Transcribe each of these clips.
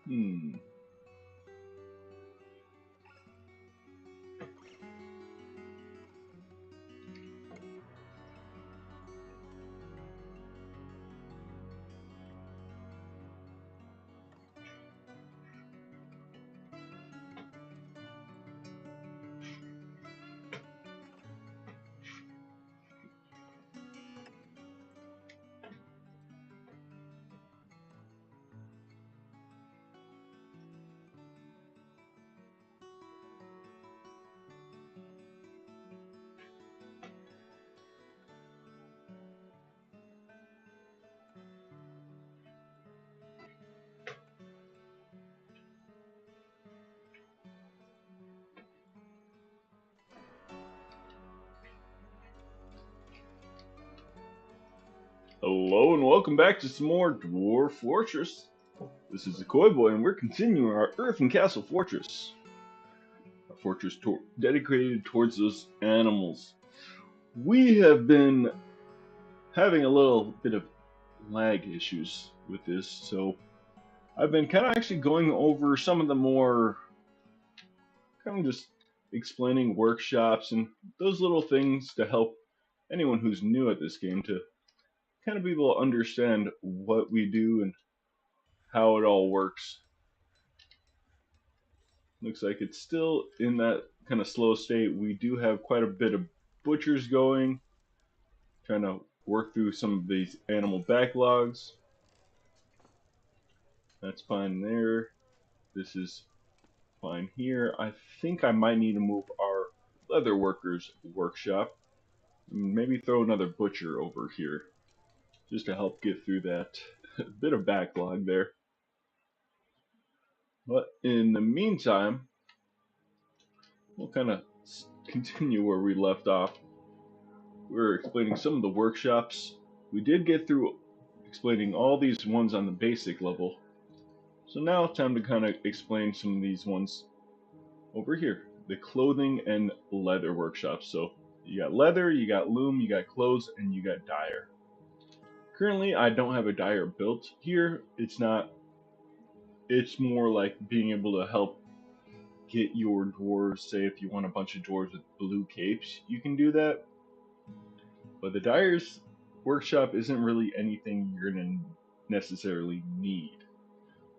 Hmm. Hello and welcome back to some more Dwarf Fortress. This is the Koi Boy, and we're continuing our Earth and Castle Fortress. A fortress dedicated towards those animals. We have been having a little bit of lag issues with this, so I've been kind of actually going over some of the more kind of just explaining workshops and those little things to help anyone who's new at this game to kind of be able to understand what we do and how it all works. Looks like it's still in that kind of slow state. We do have quite a bit of butchers going, trying to work through some of these animal backlogs. That's fine there. This is fine here. I think I might need to move our leather workers workshop. Maybe throw another butcher over here just to help get through that bit of backlog there. But in the meantime, we'll kind of continue where we left off. We were explaining some of the workshops. We did get through explaining all these ones on the basic level. So now time to kind of explain some of these ones over here. The clothing and leather workshops. So you got leather, you got loom, you got clothes, and you got dyer. Currently, I don't have a dyer built here. It's more like being able to help get your dwarves, say if you want a bunch of dwarves with blue capes, you can do that. But the dyer's workshop isn't really anything you're going to necessarily need.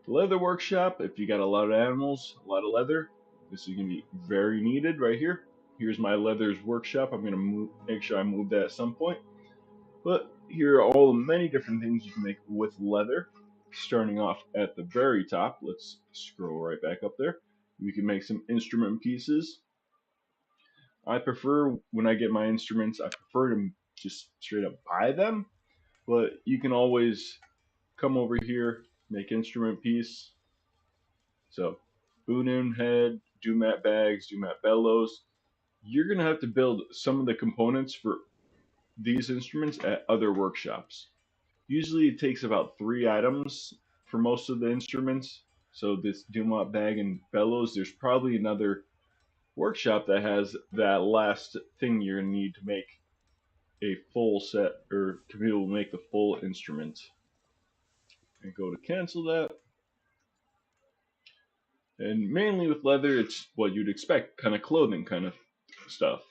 The leather workshop, if you got a lot of animals, a lot of leather, this is going to be very needed right here. Here's my leather's workshop. I'm going to make sure I move that at some point. But here are all the many different things you can make with leather. Starting off at the very top, let's scroll right back up there. You can make some instrument pieces. I prefer when I get my instruments, I prefer to just straight up buy them, but you can always come over here, make instrument piece. So, Bunun head, Dumat bags, Dumat bellows. You're gonna have to build some of the components for these instruments at other workshops. Usually, it takes about 3 items for most of the instruments. So this Dumat bag and bellows, there's probably another workshop that has that last thing you're gonna need to make a full set or to be able to make the full instrument. And go to cancel that. And mainly with leather, it's what you'd expect, kind of clothing kind of stuff.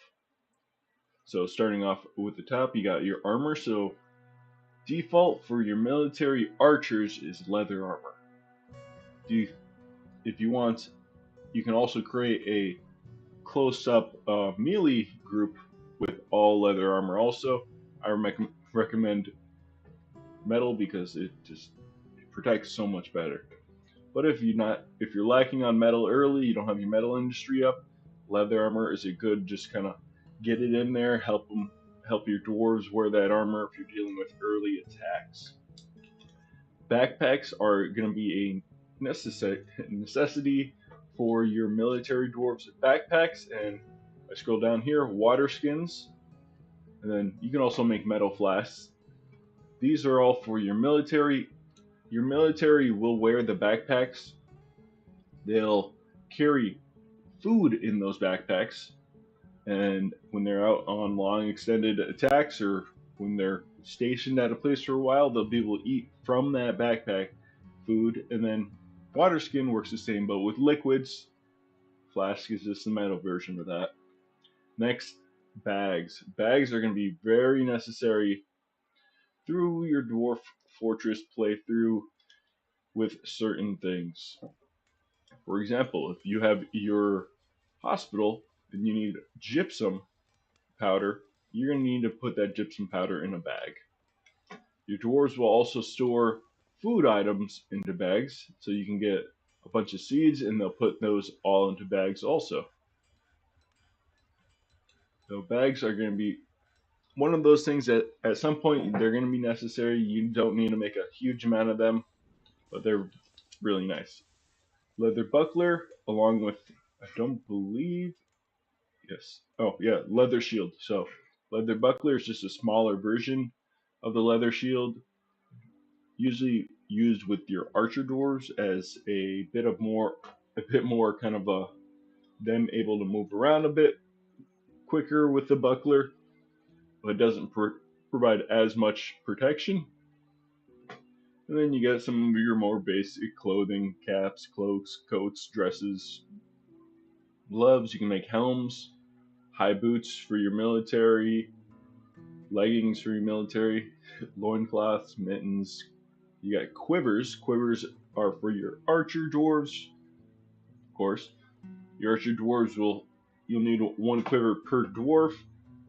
So starting off with the top, you got your armor. So default for your military archers is leather armor. You, if you want, you can also create a close-up melee group with all leather armor. Also, I recommend metal because it protects so much better. But if you're lacking on metal early, you don't have your metal industry up, leather armor is a good just kind of get it in there, help your dwarves wear that armor if you're dealing with early attacks. Backpacks are going to be a necessity for your military dwarves. Backpacks, and I scroll down here, water skins, and then you can also make metal flasks. These are all for your military. Your military will wear the backpacks. They'll carry food in those backpacks, and when they're out on long extended attacks or when they're stationed at a place for a while, they'll be able to eat from that backpack food and then Water skin works the same, but with liquids. Flask is just the metal version of that. Next, bags. Bags are going to be very necessary through your Dwarf Fortress playthrough with certain things. For example, if you have your hospital and you need gypsum powder, you're going to need to put that gypsum powder in a bag. Your dwarves will also store food items into bags, so you can get a bunch of seeds and they'll put those all into bags also. So bags are going to be one of those things that at some point they're going to be necessary. You don't need to make a huge amount of them, but they're really nice. Leather buckler, along with, I don't believe, yes, oh yeah, leather shield. So leather buckler is just a smaller version of the leather shield, usually used with your archer dwarves as a bit more kind of them able to move around a bit quicker with the buckler, but it doesn't provide as much protection. And then you get some of your more basic clothing, caps, cloaks, coats, dresses, gloves. You can make helms, high boots for your military, leggings for your military, loincloths, mittens. You got quivers. Quivers are for your archer dwarves, of course. Your archer dwarves you'll need one quiver per dwarf,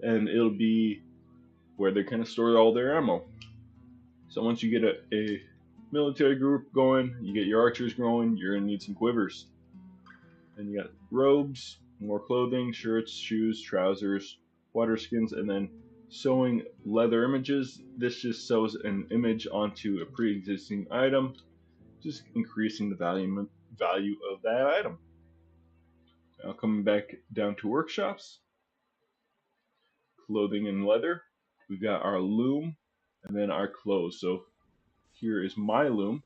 and it'll be where they kind of store all their ammo. So once you get a military group going, you get your archers going, you're gonna need some quivers. Then you got robes, more clothing, shirts, shoes, trousers, water skins, and then sewing leather images. This just sews an image onto a pre-existing item, just increasing the value of that item. Now coming back down to workshops, clothing and leather. We've got our loom and then our clothes. So here is my loom.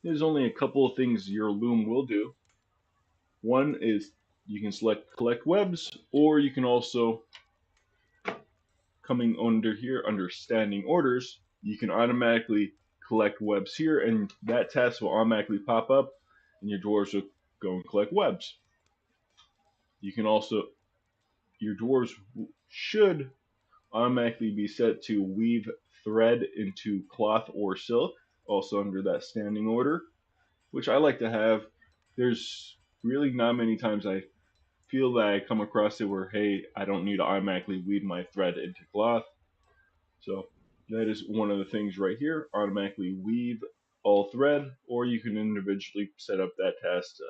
There's only a couple of things your loom will do. One is you can select collect webs, or you can also, coming under here under standing orders, you can automatically collect webs here, and that task will automatically pop up, and your dwarves will go and collect webs. You can also, your dwarves should automatically be set to weave thread into cloth or silk, also under that standing order, which I like to have. There's really not many times I feel that I come across it where, hey, I don't need to automatically weave my thread into cloth. So that is one of the things right here, automatically weave all thread, or you can individually set up that task to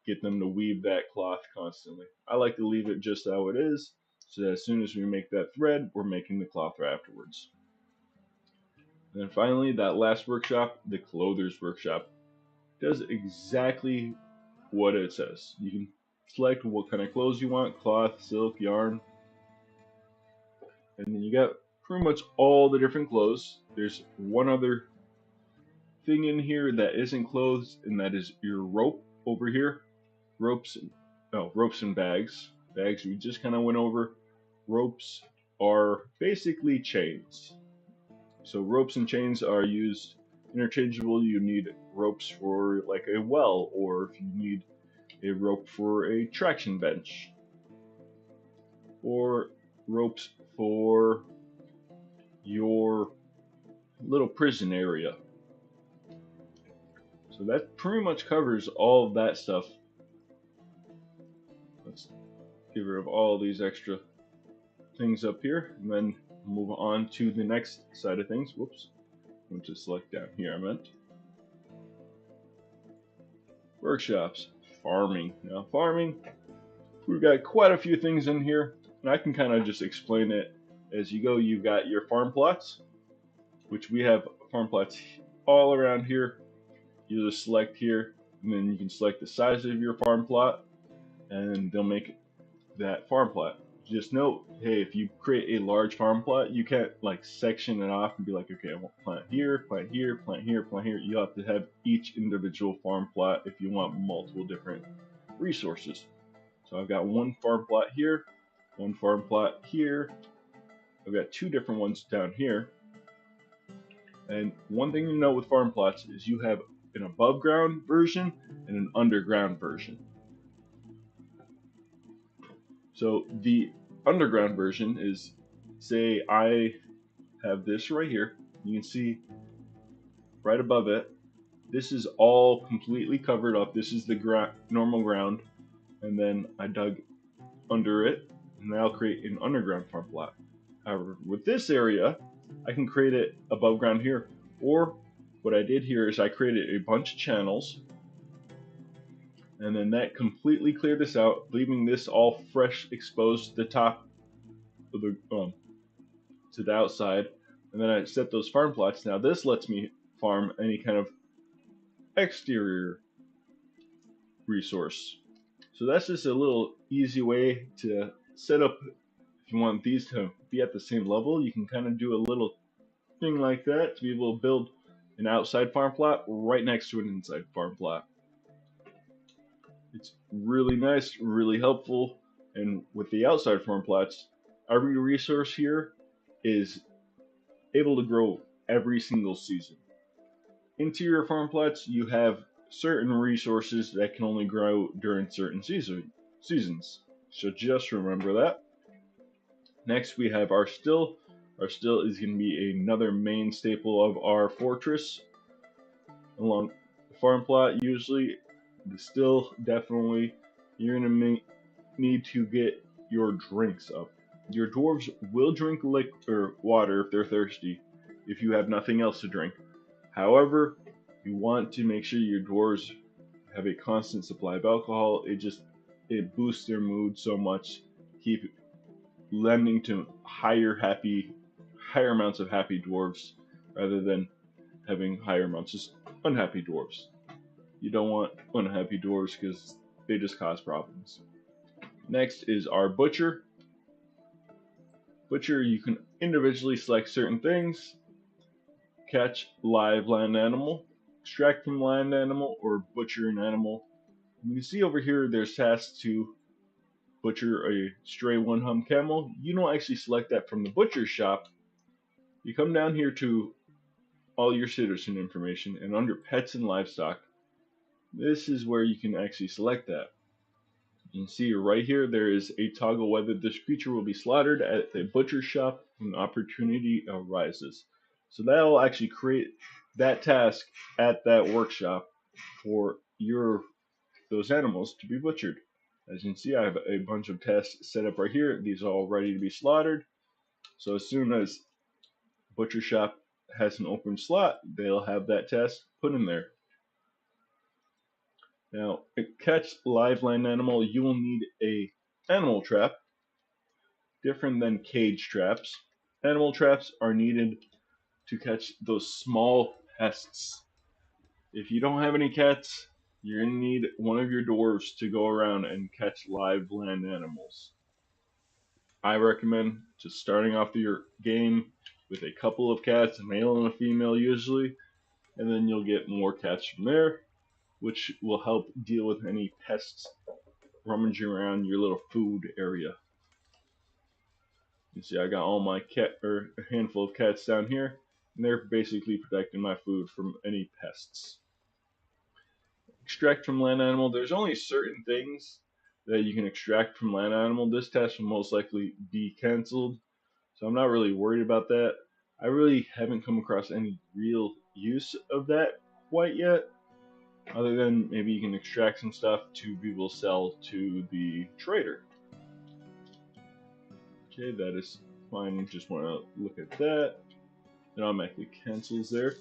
get them to weave that cloth constantly. I like to leave it just how it is, so that as soon as we make that thread, we're making the cloth afterwards. And then finally, that last workshop, the clother's workshop, does exactly what it says. You can select what kind of clothes you want, cloth, silk, yarn, and then you got pretty much all the different clothes. There's one other thing in here that isn't clothes, and that is your rope over here. Ropes and bags. Bags we just kind of went over. Ropes are basically chains. So ropes and chains are used interchangeable. You need ropes for like a well, or if you need a rope for a traction bench, or ropes for your little prison area. So that pretty much covers all of that stuff. Let's get rid of all these extra things up here and then move on to the next side of things. Whoops. I'm going to select down here, I meant. Workshops. Farming. Now, farming, we've got quite a few things in here, and I can kind of just explain it as you go. You've got your farm plots, which we have farm plots all around here. You just select here, and then you can select the size of your farm plot, and they'll make that farm plot. Just note, hey, if you create a large farm plot, you can't like section it off and be like, okay, I want plant here, plant here, plant here, plant here. You have to have each individual farm plot if you want multiple different resources. So I've got one farm plot here, one farm plot here. I've got two different ones down here. And one thing to note with farm plots is you have an above ground version and an underground version. So the underground version is, say I have this right here. You can see right above it. This is all completely covered up. This is the normal ground, and then I dug under it, and I'll create an underground farm plot. However, with this area, I can create it above ground here, or what I did here is I created a bunch of channels, and then that completely cleared this out, leaving this all fresh, exposed to the top of the to the outside, and then I set those farm plots. Now this lets me farm any kind of exterior resource. So that's just a little easy way to set up. If you want these to be at the same level, you can kind of do a little thing like that to be able to build an outside farm plot right next to an inside farm plot. It's really nice, really helpful, and with the outside farm plots, every resource here is able to grow every single season. Interior farm plots, you have certain resources that can only grow during certain seasons. So just remember that. Next, we have our still. Our still is going to be another main staple of our fortress. Along the farm plot, usually, the still definitely, you're going to need to get your drinks up. Your dwarves will drink liquor, water if they're thirsty, if you have nothing else to drink. However, you want to make sure your dwarves have a constant supply of alcohol. It boosts their mood so much. Keep lending to higher amounts of happy dwarves rather than having higher amounts of unhappy dwarves. You don't want unhappy dwarves because they just cause problems. Next is our butcher. Butcher, you can individually select certain things. Catch live land animal, extract from land animal, or butcher an animal. You can see over here there's tasks to butcher a stray one-hump camel. You don't actually select that from the butcher shop. You come down here to all your citizen information, and under pets and livestock, this is where you can actually select that. You can see right here there is a toggle whether this creature will be slaughtered at the butcher shop when opportunity arises. So that'll actually create that task at that workshop for those animals to be butchered. As you can see, I have a bunch of tests set up right here. These are all ready to be slaughtered. So as soon as butcher shop has an open slot, they'll have that test put in there. Now, to catch live land animal, you will need a animal trap, different than cage traps. Animal traps are needed to catch those small pests. If you don't have any cats, you're going to need one of your dwarves to go around and catch live land animals. I recommend just starting off your game with a couple of cats, a male and a female usually, and then you'll get more cats from there, which will help deal with any pests rummaging around your little food area. You see I got all my a handful of cats down here, and they're basically protecting my food from any pests. Extract from land animal, there's only certain things that you can extract from land animal. This test will most likely be canceled, so I'm not really worried about that. I really haven't come across any real use of that quite yet, other than maybe you can extract some stuff to be able to sell to the trader. Okay, that is fine. Just want to look at that. It automatically cancels there.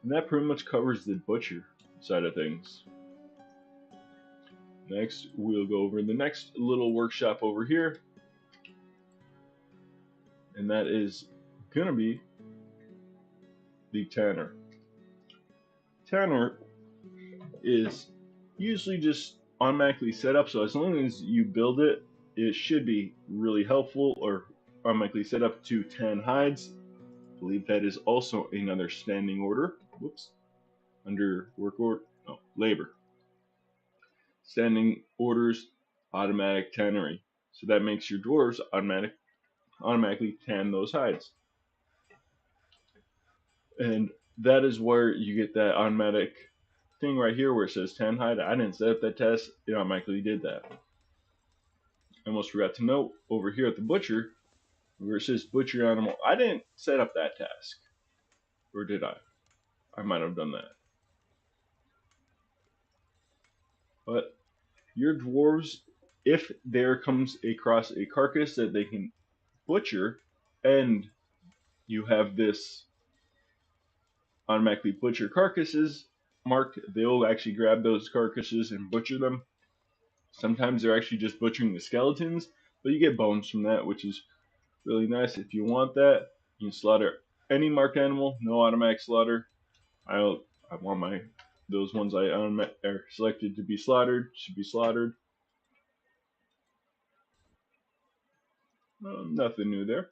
And that pretty much covers the butcher side of things. Next, we'll go over the next little workshop over here. And that is going to be the tanner. Tanner is usually just automatically set up, so as long as you build it, it should be really helpful, or automatically set up to 10 hides. I believe that is also another standing order. Whoops. Under work order, no, labor. Standing orders, automatic tannery. So that makes your dwarves automatically tan those hides. And that is where you get that automatic thing right here where it says 10 hide, I didn't set up that task. It automatically did that. I almost forgot to note over here at the butcher where it says butcher animal. I didn't set up that task. Or did I? I might have done that. But your dwarves, if there comes across a carcass that they can butcher, and you have this automatically butcher carcasses marked, they'll actually grab those carcasses and butcher them. Sometimes they're actually just butchering the skeletons, but you get bones from that, which is really nice. If you want that, you can slaughter any marked animal, no automatic slaughter. I I want my those ones I are selected to be slaughtered should be slaughtered. Nothing new there.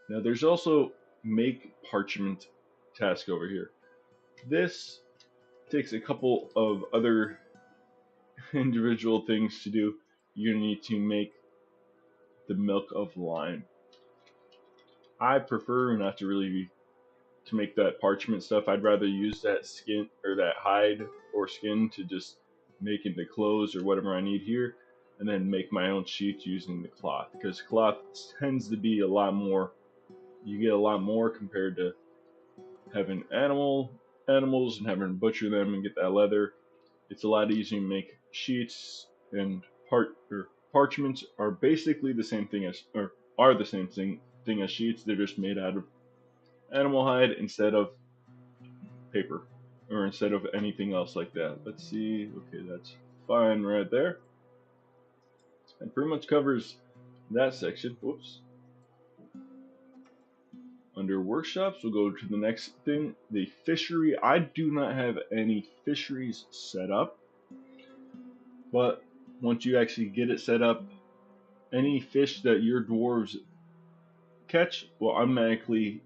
Now there's also make parchment task over here. This takes a couple of other individual things to do. You need to make the milk of lime. I prefer not to really to make that parchment stuff. I'd rather use that skin or that hide or skin to just make into clothes or whatever I need here, and then make my own sheets using the cloth, because cloth tends to be a lot more. You get a lot more compared to having animals and having to butcher them and get that leather. It's a lot easier to make sheets, and parchments are basically the same thing as or are the same thing as sheets. They're just made out of animal hide instead of paper or instead of anything else like that. Let's see. Okay, that's fine right there. And pretty much covers that section. Whoops. Under workshops, we'll go to the next thing, the fishery. I do not have any fisheries set up, but once you actually get it set up, any fish that your dwarves catch will automatically,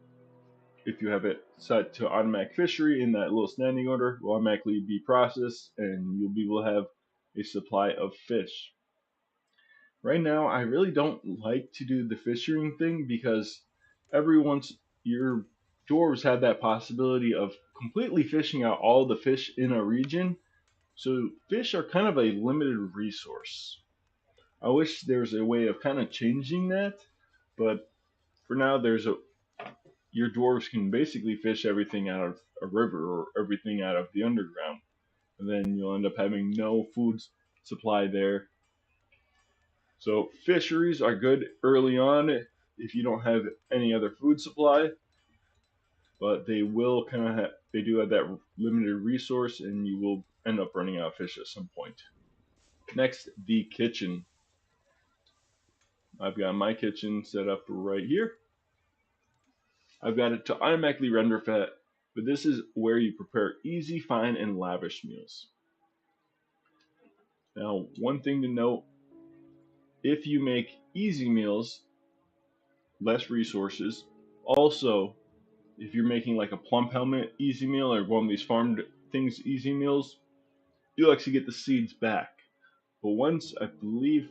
if you have it set to automatic fishery in that little standing order, will automatically be processed and you'll be able to have a supply of fish. Right now, I really don't like to do the fishing thing because every once your dwarves have that possibility of completely fishing out all the fish in a region. So fish are kind of a limited resource. I wish there's a way of kind of changing that, but for now there's a your dwarves can basically fish everything out of a river or everything out of the underground. And then you'll end up having no food supply there. So fisheries are good early on if you don't have any other food supply, but they will kind of they do have that limited resource, and you will end up running out of fish at some point. Next, the kitchen. I've got my kitchen set up right here. I've got it to automatically render fat, but this is where you prepare easy, fine, and lavish meals. Now, one thing to note, if you make easy meals, less resources. Also, if you're making like a plump helmet easy meal or one of these farmed things easy meals, you'll actually get the seeds back. But once I believe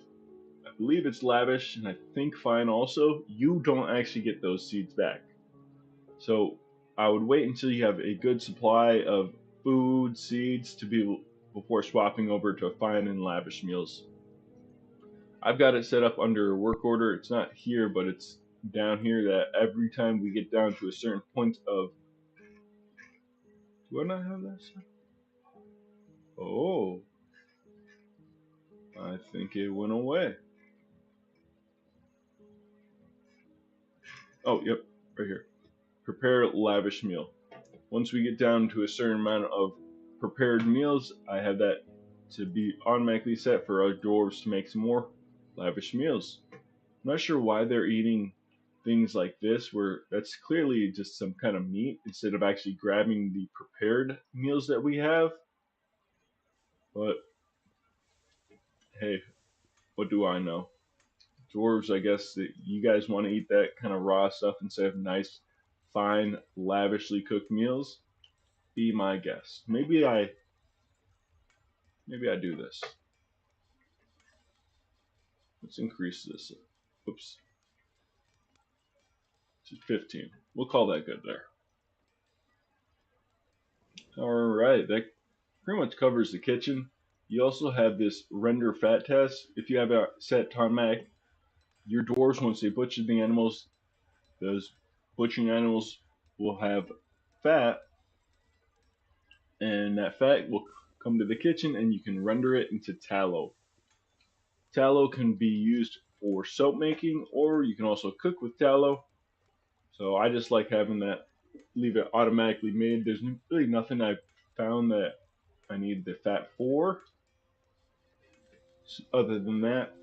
it's lavish and I think fine also, you don't actually get those seeds back. So I would wait until you have a good supply of food, seeds to be before swapping over to fine and lavish meals. I've got it set up under a work order. It's not here, but it's down here that every time we get down to a certain point of. Do I not have that set? Oh, I think it went away. Oh, yep, right here. Prepare lavish meal. Once we get down to a certain amount of prepared meals, I have that to be automatically set for our dwarves to make some more lavish meals. I'm not sure why they're eating things like this, where that's clearly just some kind of meat instead of actually grabbing the prepared meals that we have. But hey, what do I know? Dwarves, I guess that you guys want to eat that kind of raw stuff instead of nice, fine, lavishly cooked meals. Be my guest. Maybe I do this. Let's increase this. Oops, to 15. We'll call that good there. Alright, that pretty much covers the kitchen. You also have this render fat test. If you have it set to automatic, your dwarves, once they butcher the animals, those butchering animals will have fat, and that fat will come to the kitchen and you can render it into tallow. Tallow can be used for soap making, or you can also cook with tallow. So I just like having that, leave it automatically made. There's really nothing I've found that I need the fat for. Other than that,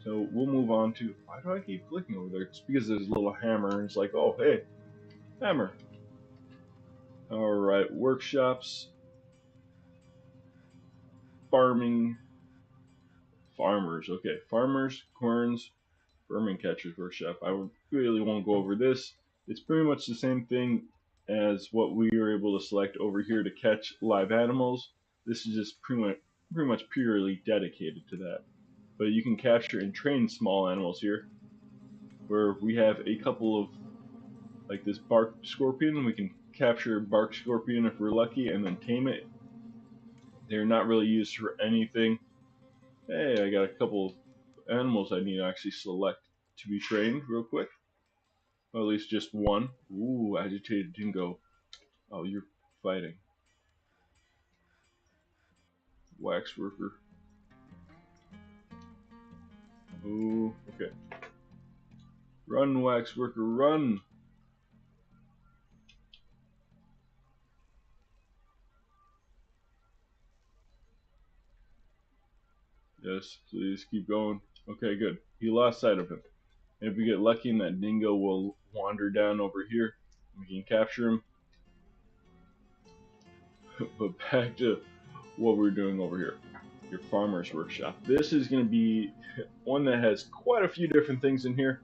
so we'll move on to, why do I keep clicking over there? It's because there's a little hammer and it's like, oh hey, hammer. Alright, workshops, farming, farmers. Okay, farmers, querns, vermin catchers workshop. I really won't go over this. It's pretty much the same thing as what we were able to select over here to catch live animals. This is just pretty much purely dedicated to that. But you can capture and train small animals here, where we have a couple of, like this bark scorpion. We can capture bark scorpion if we're lucky and then tame it. They're not really used for anything. Hey, I got a couple of animals I need to actually select to be trained real quick. Or at least just one. Ooh, agitated dingo. Oh, you're fighting. Wax worker. Ooh, okay. Run, wax worker, run! Yes, please keep going. Okay, good. He lost sight of him. And if we get lucky and that dingo will wander down over here, we can capture him. But back to what we're doing over here. Your farmer's workshop. This is going to be one that has quite a few different things in here.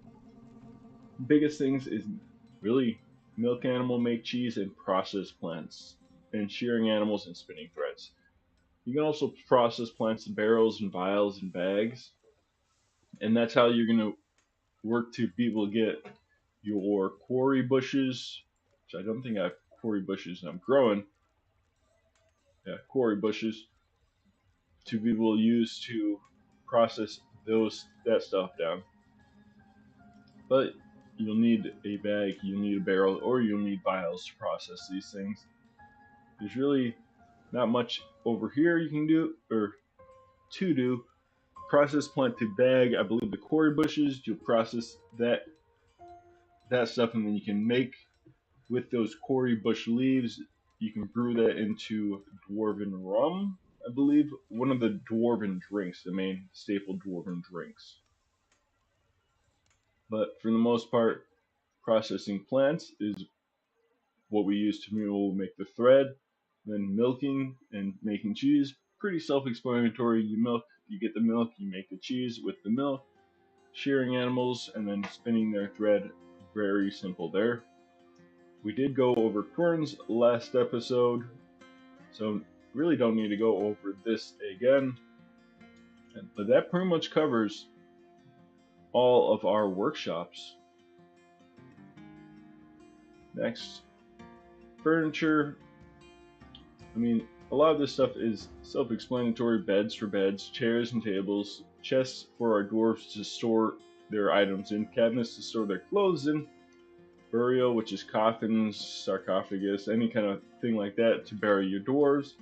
Biggest things is really milk animal, make cheese, and process plants, and shearing animals and spinning threads. You can also process plants in barrels and vials and bags, and that's how you're going to work to be able to get your quarry bushes, which I don't think I have quarry bushes I'm growing. Yeah, quarry bushes to be able to use to process that stuff down. But you'll need a bag, you'll need a barrel, or you'll need vials to process these things. There's really not much over here you can do, or to do. Process plant to bag, I believe the quarry bushes, you'll process that stuff, and then you can make with those quarry bush leaves, you can brew that into dwarven rum, I believe, one of the dwarven drinks, the main staple dwarven drinks. But for the most part, processing plants is what we use to make the thread. Then milking and making cheese, pretty self-explanatory. You get the milk, you make the cheese with the milk. Shearing animals and then spinning their thread, very simple there. We did go over querns last episode, so really don't need to go over this again. But that pretty much covers all of our workshops. Next, furniture. I mean, a lot of this stuff is self-explanatory. Beds for beds, chairs and tables, chests for our dwarves to store their items in, cabinets to store their clothes in, burial, which is coffins, sarcophagus, any kind of thing like that to bury your dwarves.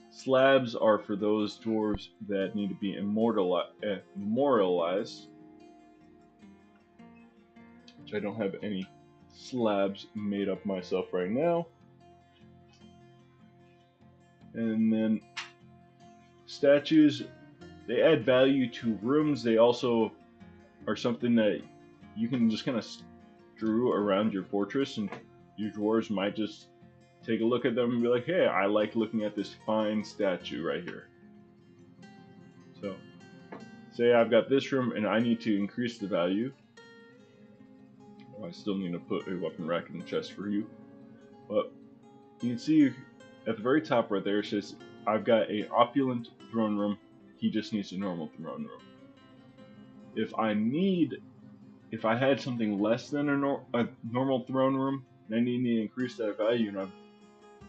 Slabs are for those dwarves that need to be memorialized, which I don't have any slabs made up myself right now. And then statues, they add value to rooms. They also are something that you can just kind of strew around your fortress, and your dwarves might just take a look at them and be like, hey, I like looking at this fine statue right here. So, say I've got this room and I need to increase the value. Oh, I still need to put a weapon rack in the chest for you. But you can see at the very top right there, it says, I've got a opulent throne room. He just needs a normal throne room. If I had something less than a normal throne room, and I need to increase that value, and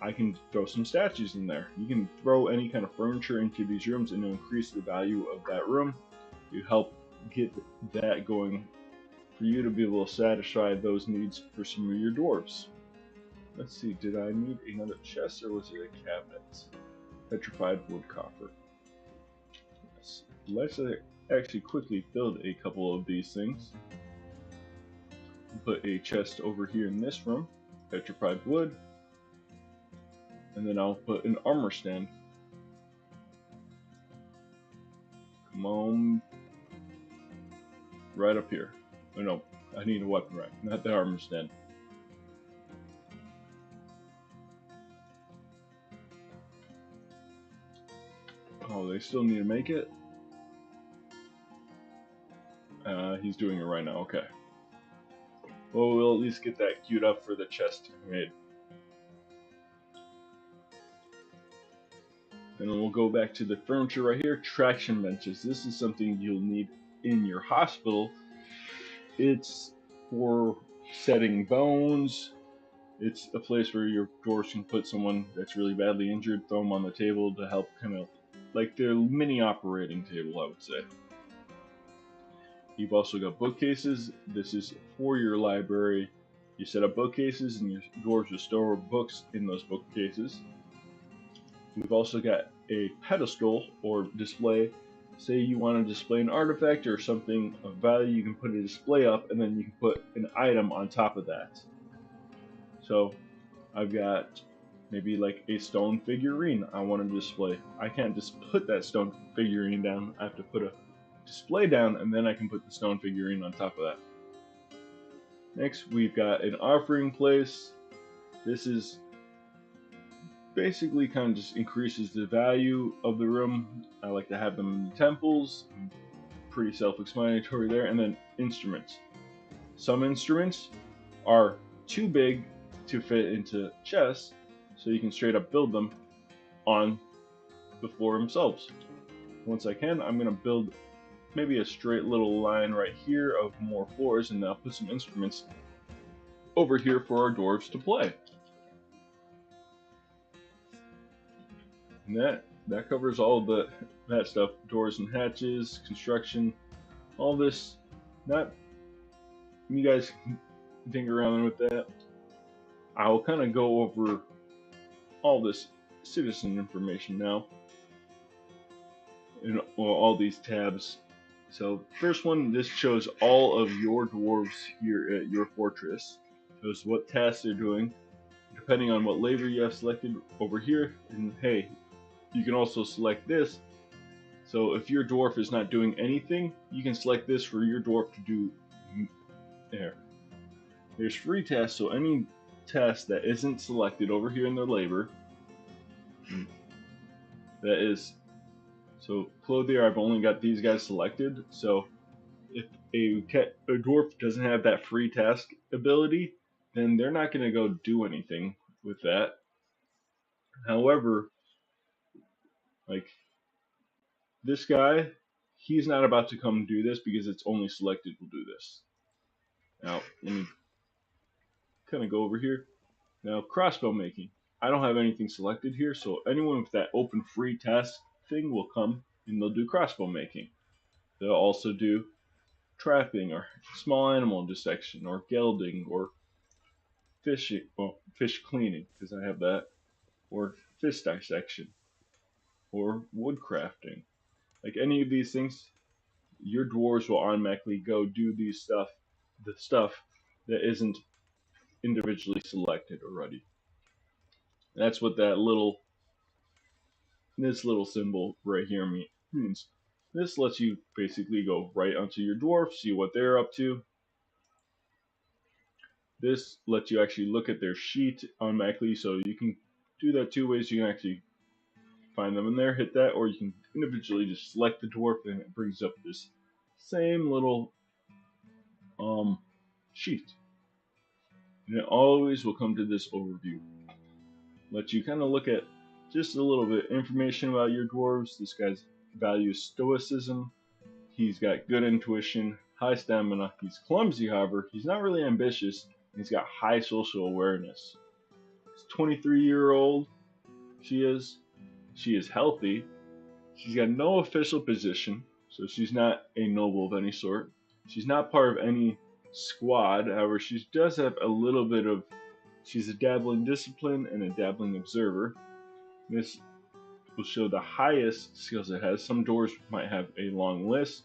I can throw some statues in there. You can throw any kind of furniture into these rooms and it'll increase the value of that room. You help get that going for you to be able to satisfy those needs for some of your dwarves. Let's see, did I need another chest or was it a cabinet? Petrified wood coffer. Yes. Let's actually quickly build a couple of these things. Put a chest over here in this room, petrified wood, and then I'll put an armor stand. Come on, right up here. Oh no, I need a weapon rack, not the armor stand. Oh, they still need to make it? He's doing it right now, okay. Well, we'll at least get that queued up for the chest made. And then we'll go back to the furniture right here, traction benches. This is something you'll need in your hospital. It's for setting bones. It's a place where your dwarves can put someone that's really badly injured, throw them on the table to help kind of, like their mini operating table, I would say. You've also got bookcases. This is for your library. You set up bookcases and your dwarves will store books in those bookcases. We've also got a pedestal or display. Say you want to display an artifact or something of value, you can put a display up and then you can put an item on top of that. So I've got maybe like a stone figurine I want to display. I can't just put that stone figurine down. I have to put a display down and then I can put the stone figurine on top of that. Next, we've got an offering place. This is basically kind of just increases the value of the room. I like to have them in the temples. Pretty self-explanatory there. And then instruments. Some instruments are too big to fit into chests, so you can straight up build them on the floor themselves. Once I can, I'm going to build maybe a straight little line right here of more floors, and I'll put some instruments over here for our dwarves to play. And that covers all of that stuff. Doors and hatches, construction, all this. Not you guys think around with that. I'll kind of go over all this citizen information now. And all these tabs. So first one, this shows all of your dwarves here at your fortress. Shows what tasks they're doing, depending on what labor you have selected over here. And hey, you can also select this. So if your dwarf is not doing anything, you can select this for your dwarf to do there. There's free tasks, so any task that isn't selected over here in their labor, that is, so clothier, I've only got these guys selected, so if a dwarf doesn't have that free task ability, then they're not going to go do anything with that. However, like this guy, he's not about to come do this because it's only selected will do this. Now, let me kind of go over here. Now, crossbow making. I don't have anything selected here, so anyone with that open free task thing will come and they'll do crossbow making. They'll also do trapping or small animal dissection or gelding or fishing, well, fish cleaning because I have that, or fish dissection or wood crafting. Like any of these things, your dwarves will automatically go do the stuff that isn't individually selected already. That's what this little symbol right here means. This lets you basically go right onto your dwarf, see what they're up to. This lets you actually look at their sheet automatically, so you can do that two ways. You can actually find them in there, hit that, or you can individually just select the dwarf and it brings up this same little sheet. And it always will come to this overview. Let you kind of look at just a little bit information about your dwarves. This guy's values stoicism. He's got good intuition, high stamina. He's clumsy, however. He's not really ambitious. He's got high social awareness. 23-year-old. She is. She is healthy. She's got no official position, so she's not a noble of any sort. She's not part of any squad. However, she does have a little bit of. She's a dabbling discipline and a dabbling observer. This will show the highest skills it has. Some doors might have a long list.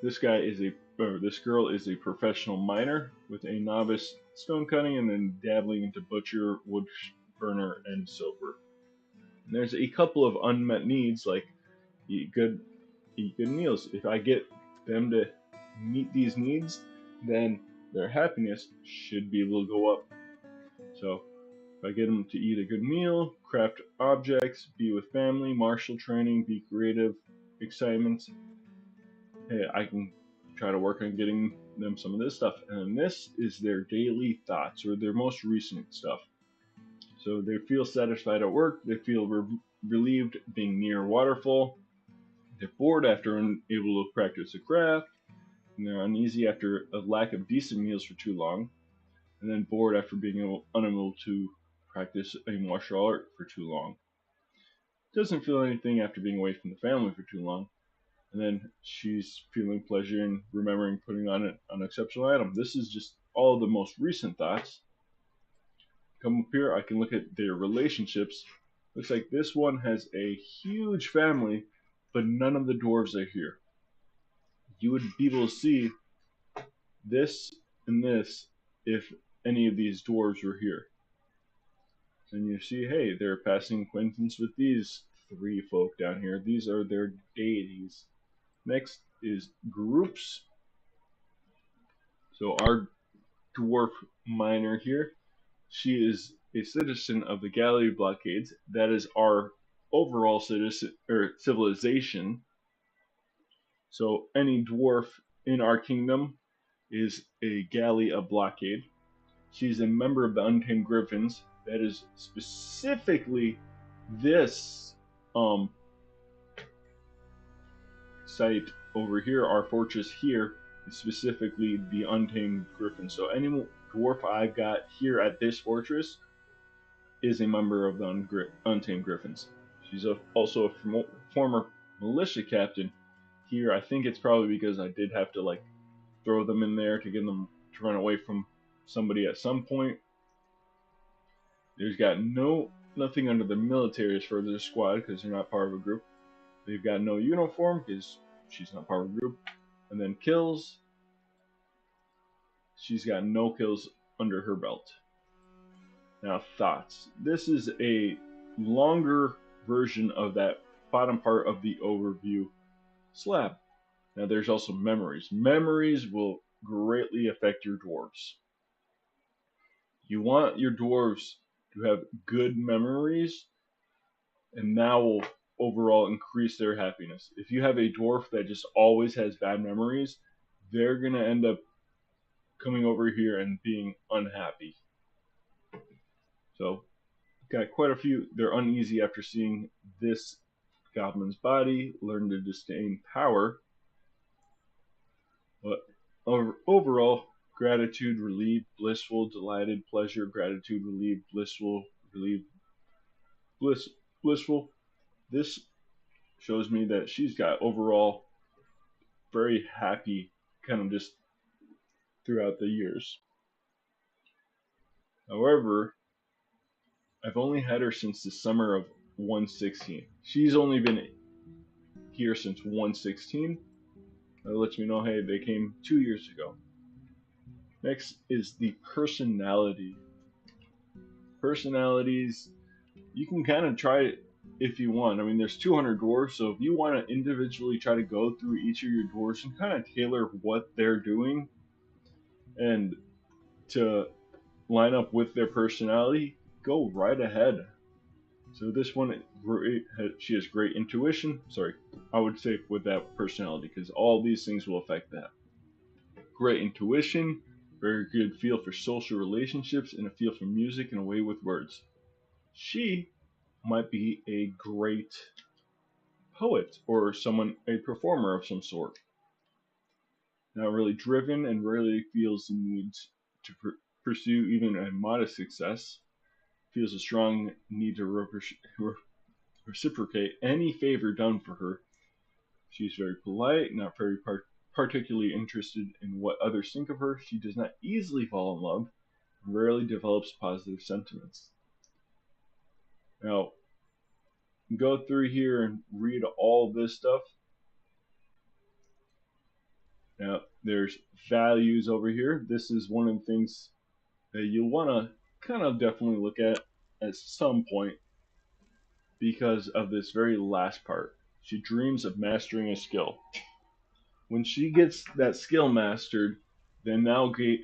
This girl is a professional miner with a novice stone cutting and then dabbling into butcher, wood burner, and silver. And there's a couple of unmet needs like eat good meals. If I get them to meet these needs, then their happiness should be able to go up. So if I get them to eat a good meal, craft objects, be with family, martial training, be creative, excitement, hey, I can try to work on getting them some of this stuff. And this is their daily thoughts or their most recent stuff. So they feel satisfied at work, they feel relieved being near a waterfall, they're bored after unable to practice a craft, and they're uneasy after a lack of decent meals for too long, and then bored after being unable to practice a martial art for too long. Doesn't feel anything after being away from the family for too long, and then she's feeling pleasure in remembering putting on an exceptional item. This is just all of the most recent thoughts. Come up here, I can look at their relationships. Looks like this one has a huge family, but none of the dwarves are here. You would be able to see this and this if any of these dwarves were here. And you see, hey, they're passing acquaintance with these three folk down here. These are their deities. Next is groups. So our dwarf miner here, she is a citizen of the Gallery blockades. That is our overall civilization. So any dwarf in our kingdom is a galley of blockade. She's a member of the Untamed Griffins. That is specifically this site over here, our fortress here, is specifically the Untamed Griffins. So any dwarf I've got here at this fortress is a member of the Untamed Griffins. She's also a former militia captain here. I think it's probably because I did have to like throw them in there to get them to run away from somebody at some point. There's got nothing under the military as for their squad because they're not part of a group. They've got no uniform because she's not part of a group. And then kills. She's got no kills under her belt. Now thoughts. This is a longer version of that bottom part of the overview slab. Now there's also memories. Memories will greatly affect your dwarves. You want your dwarves to have good memories, and that will overall increase their happiness. If you have a dwarf that just always has bad memories, they're going to end up coming over here and being unhappy. So, got quite a few. They're uneasy after seeing this goblin's body, learn to disdain power. But overall, gratitude, relieved, blissful, delighted, pleasure, gratitude, relieved, blissful, relieved, blissful. This shows me that she's got overall very happy kind of just throughout the years. However, I've only had her since the summer of 116. She's only been here since 116. That lets me know, hey, they came 2 years ago. Next is the personality. Personalities, you can kind of try it if you want. I mean, there's 200 dwarves, so if you want to individually try to go through each of your dwarves and kind of tailor what they're doing and to line up with their personality, go right ahead. So this one, she has great intuition. Sorry, I would say with that personality because all these things will affect that. Great intuition, very good feel for social relationships, and a feel for music and a way with words. She might be a great poet or a performer of some sort. Now, really driven and really feels the need to pursue even a modest success. feels a strong need to reciprocate any favor done for her. She's very polite, not very particularly interested in what others think of her. She does not easily fall in love, and rarely develops positive sentiments. Now, go through here and read all this stuff. Now, there's values over here. This is one of the things that you'll want to kind of definitely look at some point because of this very last part. She dreams of mastering a skill. When she gets that skill mastered, then that'll get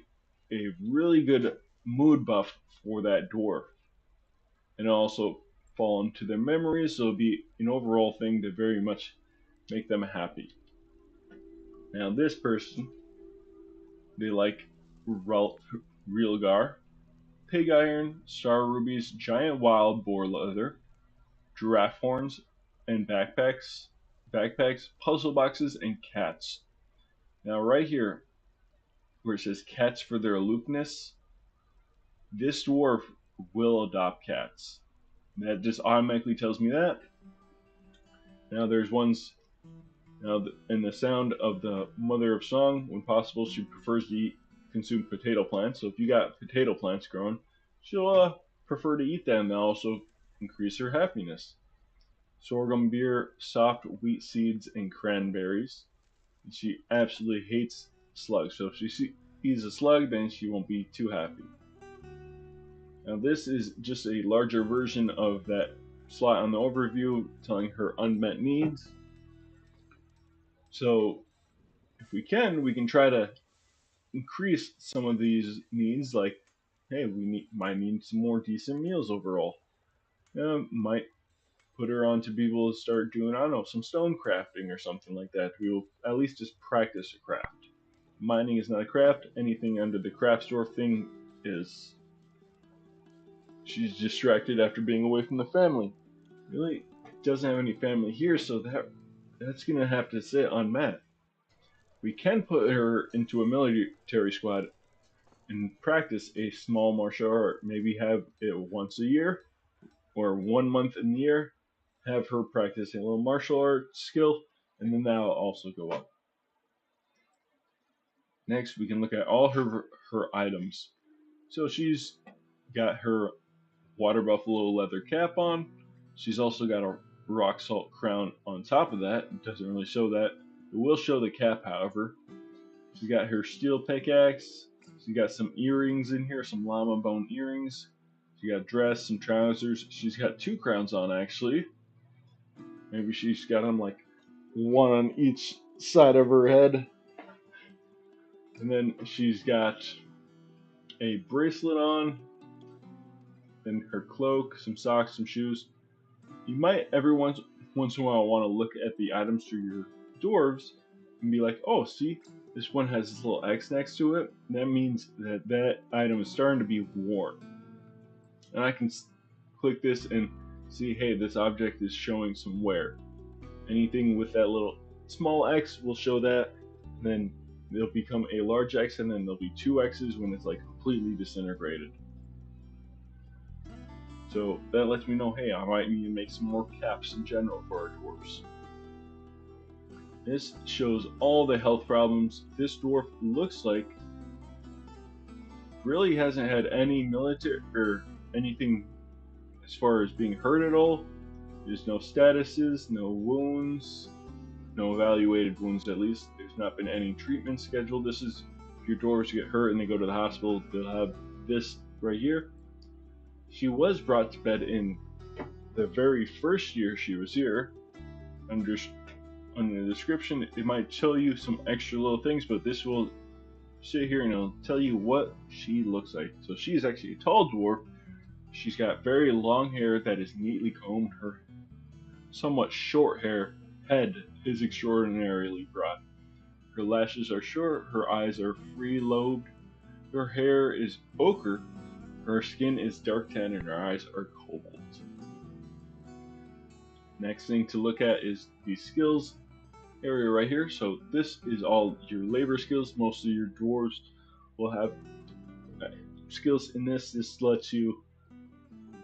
a really good mood buff for that dwarf. And it'll also fall into their memories, so it'll be an overall thing to very much make them happy. Now, this person, they like Realgar, pig iron, star rubies, giant wild boar leather, giraffe horns, and backpacks, puzzle boxes, and cats. Now, right here, where it says cats for their aloofness, this dwarf will adopt cats. That just automatically tells me that. Now, there's ones. Now, in the sound of the mother of song, when possible, she prefers to consume potato plants. So if you got potato plants growing, she'll prefer to eat them. They'll also increase her happiness. Sorghum beer, soft wheat seeds, and cranberries. She absolutely hates slugs. So if she sees a slug, then she won't be too happy. Now this is just a larger version of that slot on the overview telling her unmet needs. So if we can try to increase some of these needs, like, hey, might need some more decent meals overall. Might put her on to be able to start doing, I don't know, some stone crafting or something like that. We will at least just practice a craft. Mining is not a craft. Anything under the craft store thing is. She's distracted after being away from the family. Really doesn't have any family here, so that's gonna have to sit on Matt. We can put her into a military squad and practice a small martial art. Maybe have it once a year or 1 month in the year. Have her practice a little martial art skill, and then that'll also go up. Next, we can look at all her items. So she's got her water buffalo leather cap on. She's also got a rock salt crown on top of that. It doesn't really show that. It will show the cap, however. She's got her steel pickaxe. She's got some earrings in here, some llama bone earrings. She got dress, some trousers. She's got 2 crowns on, actually. Maybe she's got them like one on each side of her head. And then she's got a bracelet on, then her cloak, some socks, some shoes. You might every once in a while want to look at the items for your dwarves and be like, oh, see, this one has this little X next to it. That means that item is starting to be worn. And I can click this and see, hey, this object is showing some wear. Anything with that little small X will show that. Then it'll become a large X, and then there'll be 2 X's when it's like completely disintegrated. So that lets me know, hey, I might need to make some more caps in general for our dwarves. This shows all the health problems this dwarf looks like really hasn't had any military or anything as far as being hurt at all. There's no statuses, no wounds, no evaluated wounds at least. There's not been any treatment scheduled. This is if your dwarves get hurt and they go to the hospital, they'll have this right here. She was brought to bed in the very first year she was here. Under the description, it might tell you some extra little things, but this will sit here and it'll tell you what she looks like. So she's actually a tall dwarf. She's got very long hair that is neatly combed. Her somewhat short head is extraordinarily broad. Her lashes are short, her eyes are free-lobed, her hair is ochre, her skin is dark tan, and her eyes are cobalt. Next thing to look at is the skills area right here. So this is all your labor skills. Most of your dwarves will have skills in this. This lets you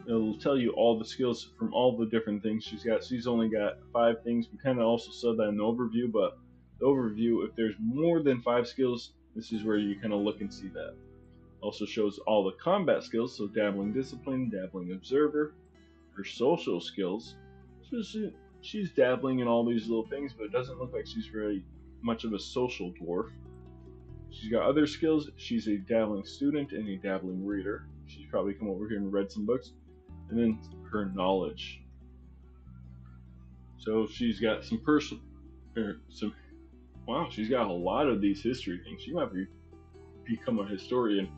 It'll tell you all the skills from all the different things she's got. She's only got 5 things. We kind of also saw that in the overview, but the overview, if there's more than 5 skills, this is where you kind of look and see that. Also shows all the combat skills, so dabbling discipline, dabbling observer, her social skills. So she's dabbling in all these little things, but it doesn't look like she's really much of a social dwarf. She's got other skills. She's a dabbling student and a dabbling reader. She's probably come over here and read some books. And then her knowledge. So she's got some personal, some. Wow, she's got a lot of these history things. She might become a historian.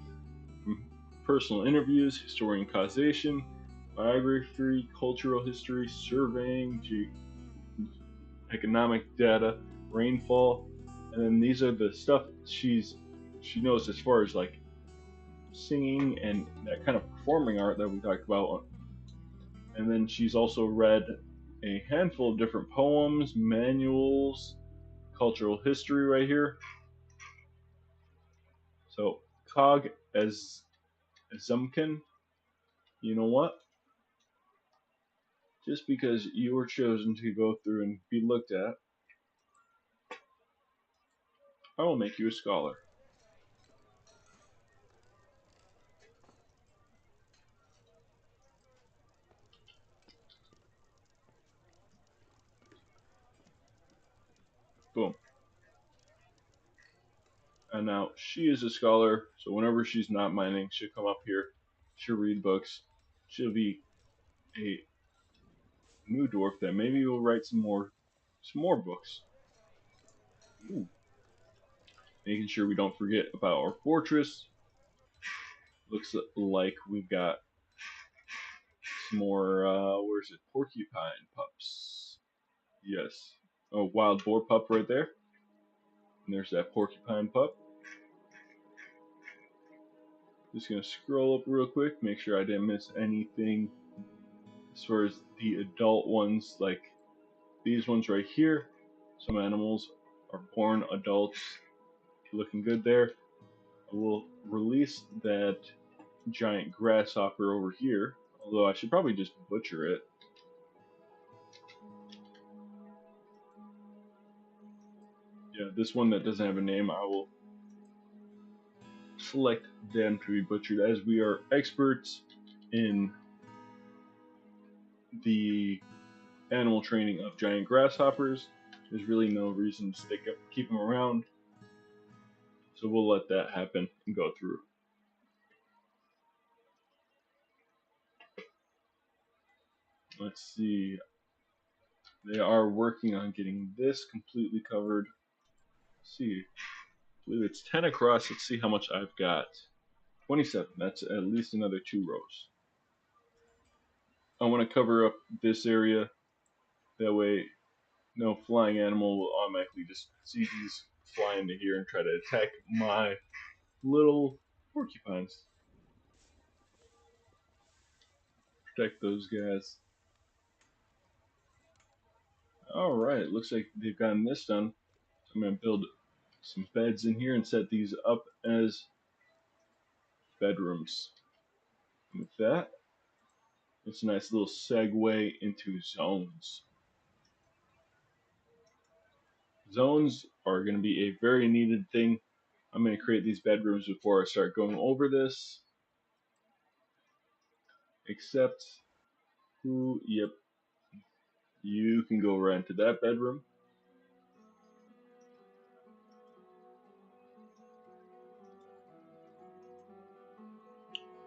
From personal interviews, historian causation, biography, cultural history, surveying, economic data, rainfall, and then these are the stuff she knows as far as like singing and that kind of performing art that we talked about. And then she's also read a handful of different poems, manuals, cultural history right here. So Cog as Zumkin, you know what? Just because you were chosen to go through and be looked at, I will make you a scholar. Boom. And now she is a scholar, so whenever she's not mining, she'll come up here, she'll read books, she'll be a new dwarf that maybe will write some more books. Ooh. Making sure we don't forget about our fortress. Looks like we've got some more, where's it? Porcupine pups. Yes. Oh, wild boar pup right there. And there's that porcupine pup. Just gonna scroll up real quick, make sure I didn't miss anything as far as the adult ones, like these ones right here. Some animals are born adults. Looking good there. I will release that giant grasshopper over here, although I should probably just butcher it. Yeah, this one that doesn't have a name, I will select them to be butchered, as we are experts in the animal training of giant grasshoppers. There's really no reason to keep them around, so we'll let that happen and go through. Let's see. They are working on getting this completely covered. Let's see. I believe it's 10 across. Let's see how much I've got. 27. That's at least another 2 rows. I want to cover up this area. That way, no flying animal will automatically just see these fly into here and try to attack my little porcupines. Protect those guys. Alright, looks like they've gotten this done. So I'm going to build some beds in here and set these up as bedrooms. And with that, it's a nice little segue into zones. Zones are going to be a very needed thing. I'm going to create these bedrooms before I start going over this. Except, yep, you can go right into that bedroom.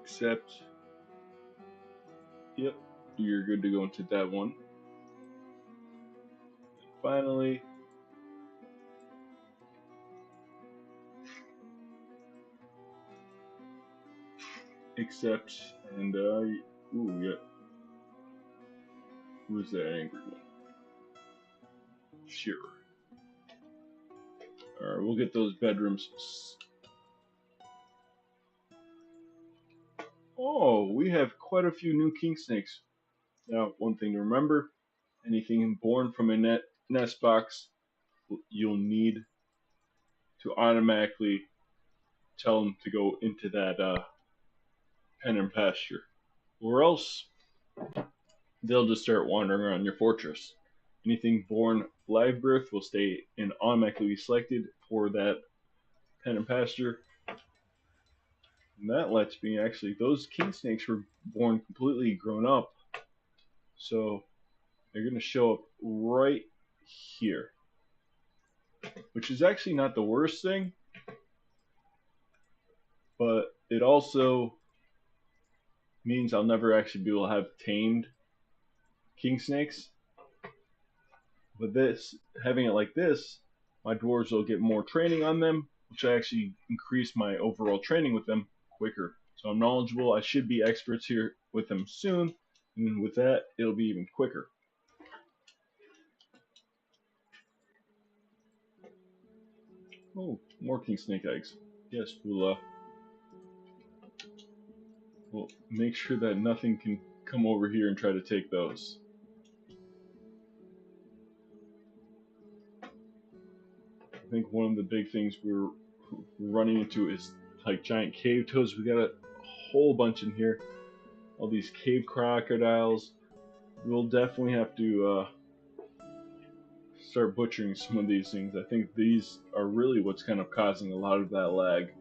Except, yep, you're good to go into that one. And finally, except, and yeah, who's that angry one? Sure. Alright, we'll get those bedrooms. Oh, we have quite a few new king snakes. Now, one thing to remember, anything born from a nest box, you'll need to automatically tell them to go into that pen and pasture. Or else they'll just start wandering around your fortress. Anything born live birth will stay and automatically be selected for that pen and pasture. And that lets me actually, those king snakes were born completely grown up. So they're going to show up right here, which is actually not the worst thing, but it also means I'll never actually be able to have tamed king snakes. But this, having it like this, my dwarves will get more training on them, which I actually increase my overall training with them quicker. So I'm knowledgeable. I should be experts here with them soon, and with that, it'll be even quicker. Oh, more king snake eggs. Yes, we'll make sure that nothing can come over here and try to take those. I think one of the big things we're running into is like giant cave toads. We got a whole bunch in here. All these cave crocodiles. We'll definitely have to start butchering some of these things. I think these are really what's kind of causing a lot of that lag.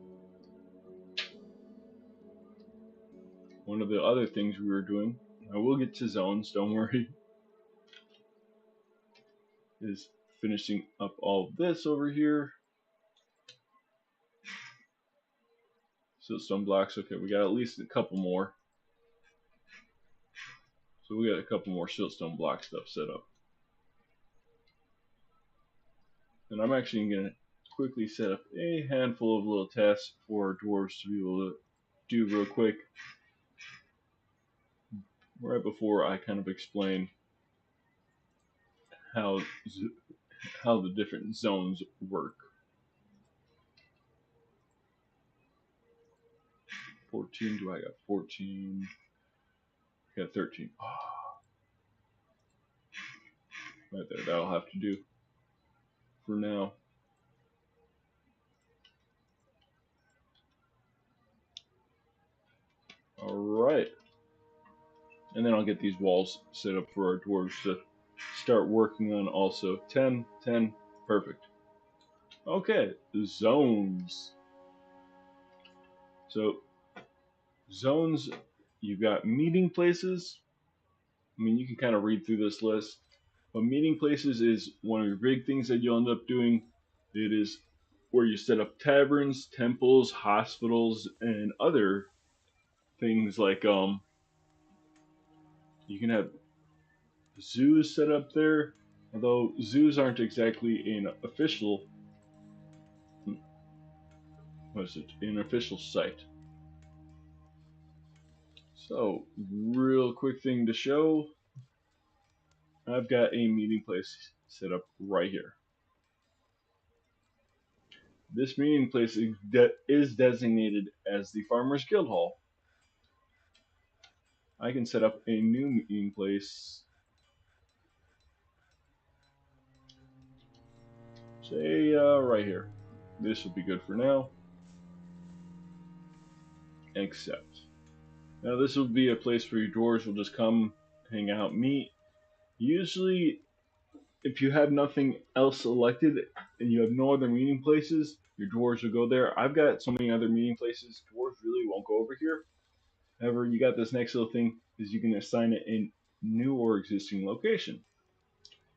One of the other things we were doing, I will get to zones, don't worry, is finishing up all of this over here. Siltstone blocks, okay, we got at least a couple more. So we got a couple more siltstone block stuff set up. And I'm actually going to quickly set up a handful of little tasks for dwarves to be able to do real quick, right before I kind of explain how the different zones work. 14, do I got 14? I got 13. Oh, right there, that'll have to do for now. Alright. And then I'll get these walls set up for our dwarves to start working on also. 10, 10, perfect. Okay, zones. So, zones, you've got meeting places. I mean, you can kind of read through this list, but meeting places is one of your big things that you'll end up doing. It is where you set up taverns, temples, hospitals, and other things like you can have zoos set up there, although zoos aren't exactly an official an official site. So, real quick thing to show, I've got a meeting place set up right here. This meeting place is designated as the Farmers Guild Hall. I can set up a new meeting place, say right here. This will be good for now. Accept. Now this will be a place where your dwarves will just come, hang out, meet. Usually, if you have nothing else selected and you have no other meeting places, your dwarves will go there. I've got so many other meeting places, dwarves really won't go over here. However, you got this next little thing is you can assign it a new or existing location.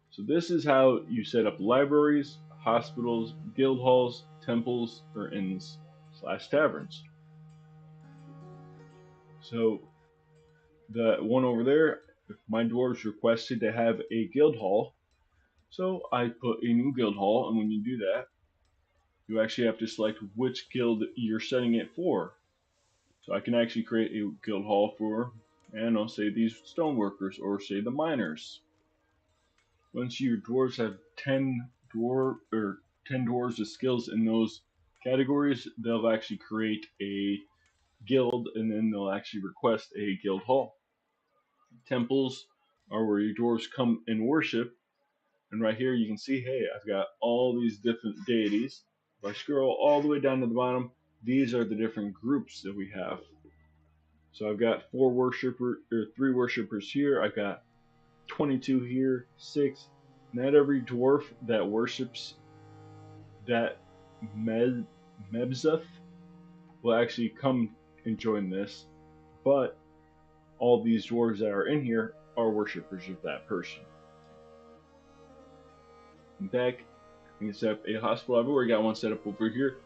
So this is how you set up libraries, hospitals, guild halls, temples, or inns / taverns. So the one over there, my dwarves requested to have a guild hall. So I put a new guild hall, and when you do that, you actually have to select which guild you're setting it for. So I can actually create a guild hall for, and I'll say these stoneworkers, or say the miners. Once your dwarves have 10 dwarves with skills in those categories, they'll actually create a guild, and then they'll actually request a guild hall. Temples are where your dwarves come and worship, and right here you can see, hey, I've got all these different deities. If I scroll all the way down to the bottom, these are the different groups that we have. So I've got three worshippers here. I've got 22 here, six. Not every dwarf that worships that Me- Mebzeth will actually come and join this, but all these dwarves that are in here are worshippers of that person. Back, you can set up a hospital library. We got one set up over here,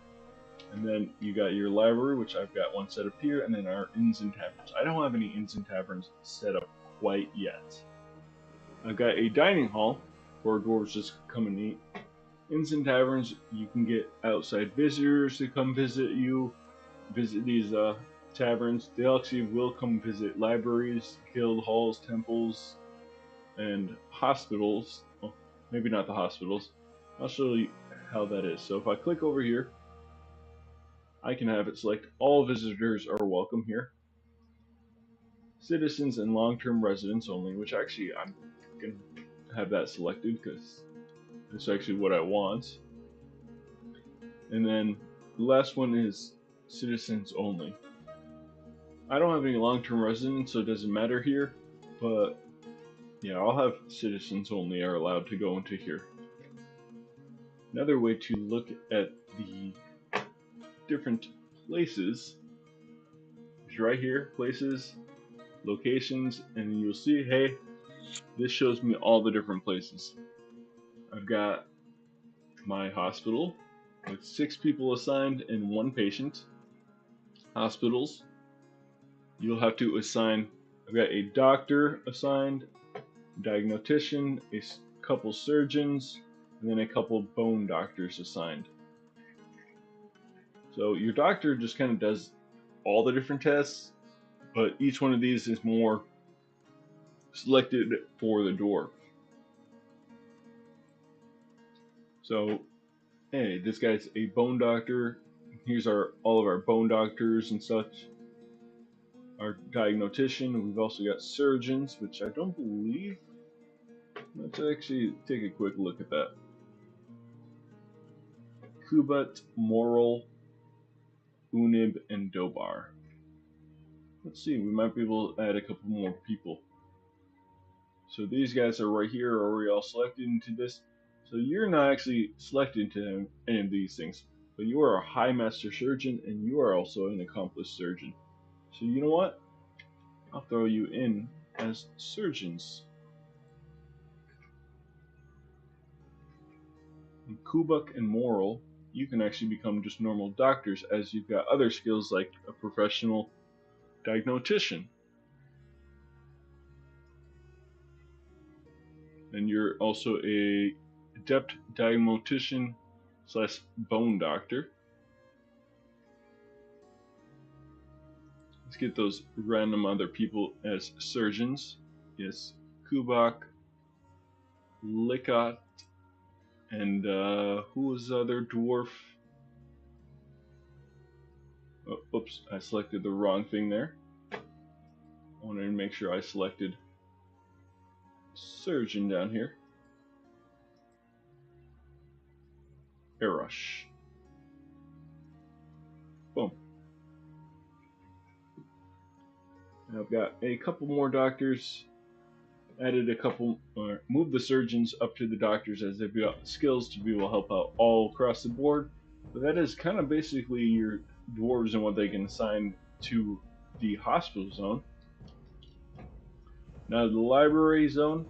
and then you got your library, which I've got one set up here, and then our inns and taverns. I don't have any inns and taverns set up quite yet. I've got a dining hall where dwarves just come and eat. Inns and taverns, you can get outside visitors to come visit you, visit these taverns. They actually will come visit libraries, guild halls, temples, and hospitals. Well, maybe not the hospitals. I'll show you how that is. So if I click over here, I can have it select all visitors are welcome here. Citizens and long-term residents only, which actually I'm going to have that selected because that's actually what I want. And then the last one is citizens only. I don't have any long-term residents, so it doesn't matter here, but yeah, I'll have citizens only are allowed to go into here. Another way to look at the different places is right here, places, locations, and you'll see, hey, this shows me all the different places. I've got my hospital with 6 people assigned and 1 patient. Hospitals, you'll have to assign, I've got a doctor assigned, diagnostician, a couple surgeons, and then a couple bone doctors assigned. So your doctor just kind of does all the different tests, but each one of these is more selected for the dwarf. So, hey, this guy's a bone doctor. Here's all of our bone doctors and such. Our diagnostician. We've also got surgeons, which I don't believe. Let's actually take a quick look at that. Kubat, Moral, Unib, and Dobar. Let's see, we might be able to add a couple more people. So these guys are right here, are we all selected into this? So you're not actually selected into any of these things, but you are a High Master Surgeon and you are also an accomplished surgeon. So you know what? I'll throw you in as surgeons. In Kubuk and Moral, you can actually become just normal doctors as you've got other skills like a professional diagnostician. And you're also a adept diagnostician slash bone doctor. Let's get those random other people as surgeons. Yes, Kubak, Likot, and who was the other dwarf? Oh, oops, I selected the wrong thing there. I wanted to make sure I selected surgeon down here. Erush. Boom. And I've got a couple more doctors. Added a couple, moved the surgeons up to the doctors as they've got skills to be able to help out all across the board. But that is kind of basically your dwarves and what they can assign to the hospital zone. Now the library zone,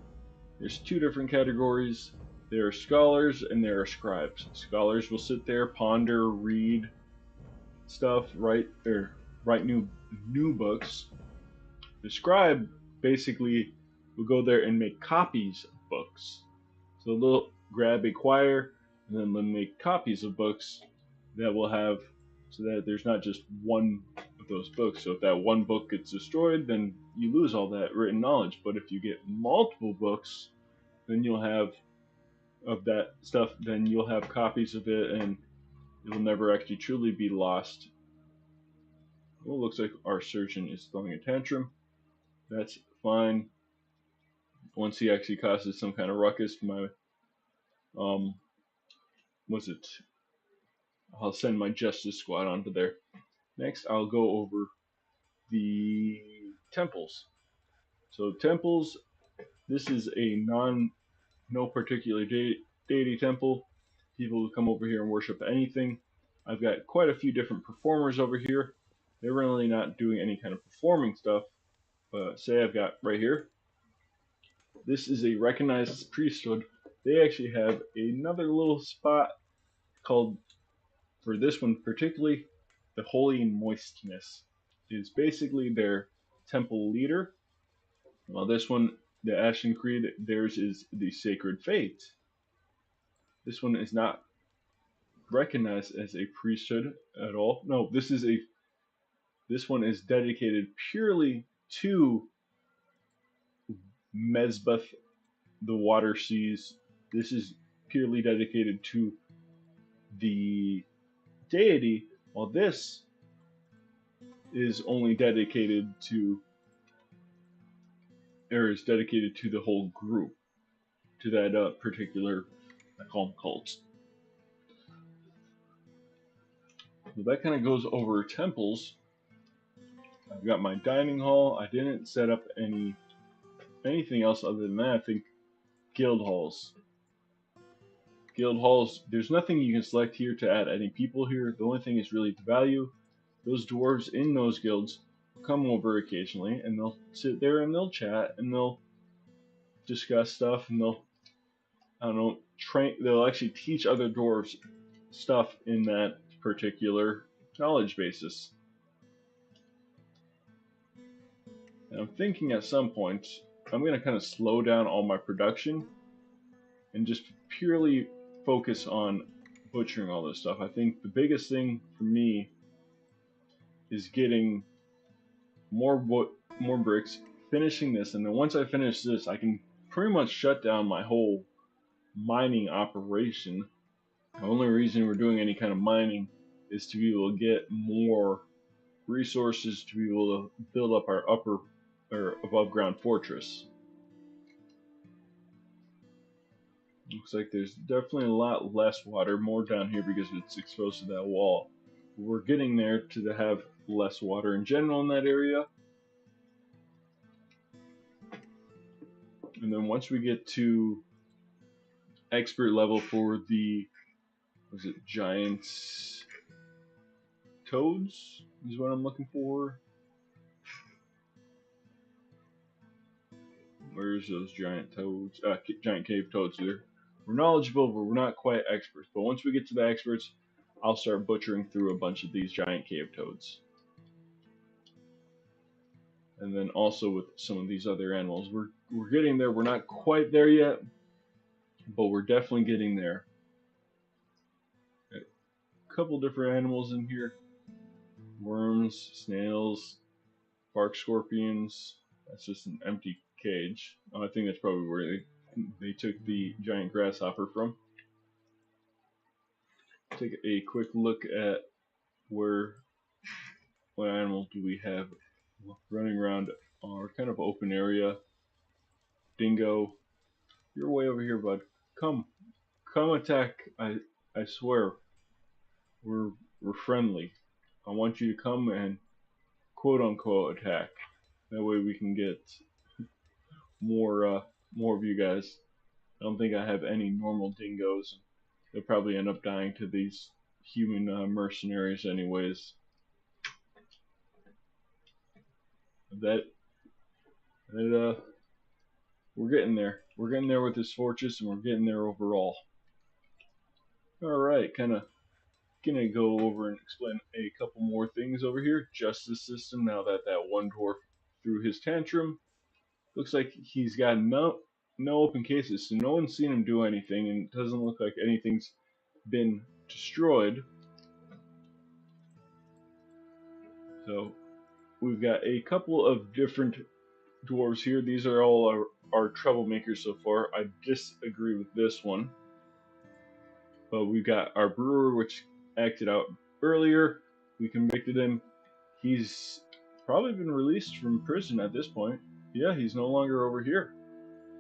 there's 2 different categories. There are scholars and there are scribes. Scholars will sit there, ponder, read stuff, write new books. The scribe basically will go there and make copies of books. So they'll grab a quire and then they'll make copies of books that will have, so that there's not just one of those books. So if that one book gets destroyed, then you lose all that written knowledge. But if you get multiple books, then you'll have of that stuff, then you'll have copies of it and it will never actually truly be lost. Well, it looks like our surgeon is throwing a tantrum. That's fine. Once he actually causes some kind of ruckus, my was it? I'll send my justice squad onto there. Next, I'll go over the temples. So temples, this is a no particular deity temple. People who come over here and worship anything. I've got quite a few different performers over here. They're really not doing any kind of performing stuff. But say I've got right here, this is a recognized priesthood. They actually have another little spot called, for this one particularly, the Holy Moistness. It's basically their temple leader. While this one, the Ashen Creed, theirs is the Sacred Fate. This one is not recognized as a priesthood at all. No, this one is dedicated purely to Mezbeth, the water seas. This is purely dedicated to the deity, while this is only dedicated to, or is dedicated to the whole group, to that particular, I call them cults. So that kind of goes over temples. I've got my dining hall. I didn't set up anything else other than that. I think guild halls. Guild halls, there's nothing you can select here to add any people here. The only thing is really the value. Those dwarves in those guilds come over occasionally and they'll sit there and they'll chat and they'll discuss stuff and they'll, I don't know, they'll actually teach other dwarves stuff in that particular knowledge basis. And I'm thinking at some point I'm going to kind of slow down all my production and just purely focus on butchering all this stuff. I think the biggest thing for me is getting more bricks, finishing this, and then once I finish this, I can pretty much shut down my whole mining operation. The only reason we're doing any kind of mining is to be able to get more resources to be able to build up our upper or above ground fortress. Looks like there's definitely a lot less water, more down here because it's exposed to that wall. We're getting there to have less water in general in that area. And then once we get to expert level for the, was it giant toads is what I'm looking for. Where's those giant toads? Giant cave toads there. We're knowledgeable, but we're not quite experts. But once we get to the experts, I'll start butchering through a bunch of these giant cave toads. And then also with some of these other animals. We're getting there. We're not quite there yet, but we're definitely getting there. A couple different animals in here. Worms, snails, bark scorpions. That's just an empty cage. Oh, I think that's probably where they took the giant grasshopper from. Take a quick look at what animal do we have running around our kind of open area. Dingo, you're way over here, bud. Come attack. I swear, we're friendly. I want you to come and quote unquote attack. That way we can get more of you guys. I don't think I have any normal dingoes. They'll probably end up dying to these human mercenaries anyways. We're getting there. We're getting there with this fortress, and we're getting there overall. Alright, kind of gonna go over and explain a couple more things over here. Justice system, now that one dwarf threw his tantrum. Looks like he's got no open cases, so no one's seen him do anything, and it doesn't look like anything's been destroyed. So we've got a couple of different dwarves here. These are all our troublemakers so far. I disagree with this one. But we've got our brewer, which acted out earlier. We convicted him. He's probably been released from prison at this point. Yeah, he's no longer over here.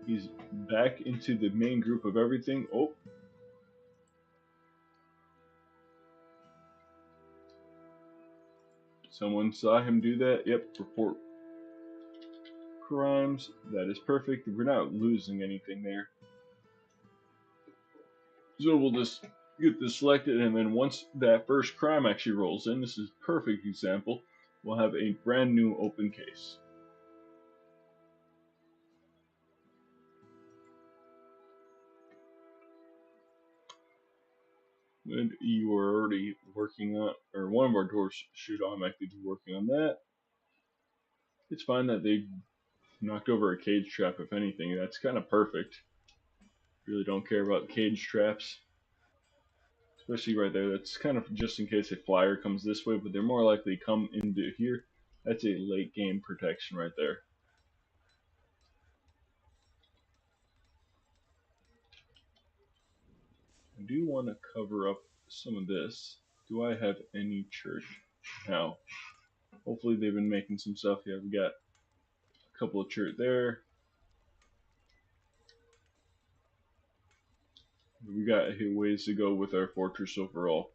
He's back into the main group of everything. Oh. Someone saw him do that. Yep, report. crimes. That is perfect. We're not losing anything there. So we'll just get this selected, and then once that first crime actually rolls in, this is a perfect example, we'll have a brand new open case. And you are already working on, or one of our doors should automatically be working on that. It's fine that they knocked over a cage trap, if anything. That's kind of perfect. Really don't care about cage traps. Especially right there. That's kind of just in case a flyer comes this way, but they're more likely to come into here. That's a late game protection right there. I do want to cover up some of this. Do I have any church? No. Hopefully they've been making some stuff. Yeah, we got a couple of church there. We got a ways to go with our fortress overall.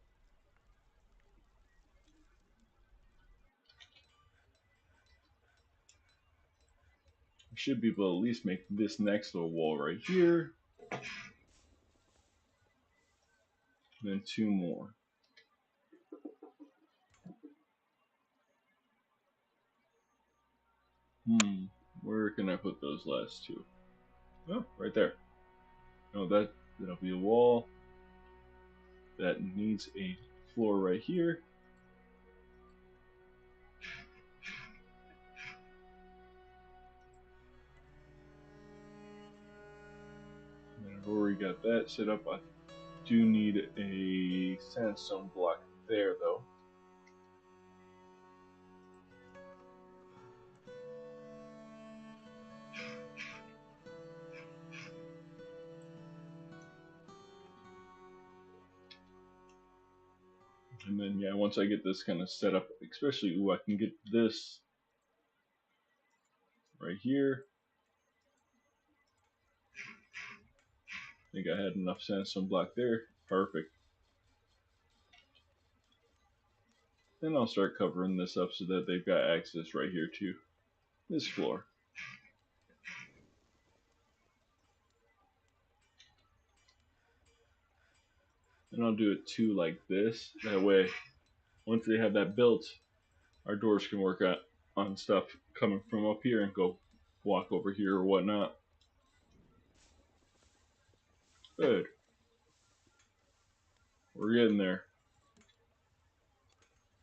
I should be able to at least make this next little wall right here. And then two more. Where can I put those last two? Oh, right there. No, that'll be a wall. That needs a floor right here. And I've already got that set up. I do need a sandstone block there though. And then yeah, once I get this kind of set up, especially I can get this right here. I think I had enough sandstone block there. Perfect. Then I'll start covering this up so that they've got access right here to this floor. And I'll do it too like this. That way, once they have that built, our doors can work on stuff coming from up here and go walk over here or whatnot. Good. We're getting there.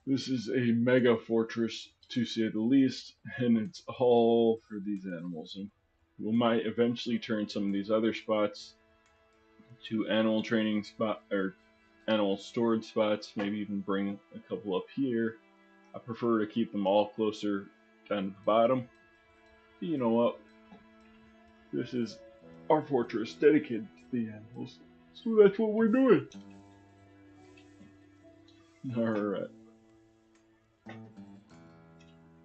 This is a mega fortress, to say the least, and it's all for these animals. And we might eventually turn some of these other spots to animal training spot or animal storage spots. Maybe even bring a couple up here. I prefer to keep them all closer down to the bottom. But you know what? This is our fortress dedicated to the animals, so that's what we're doing. All right.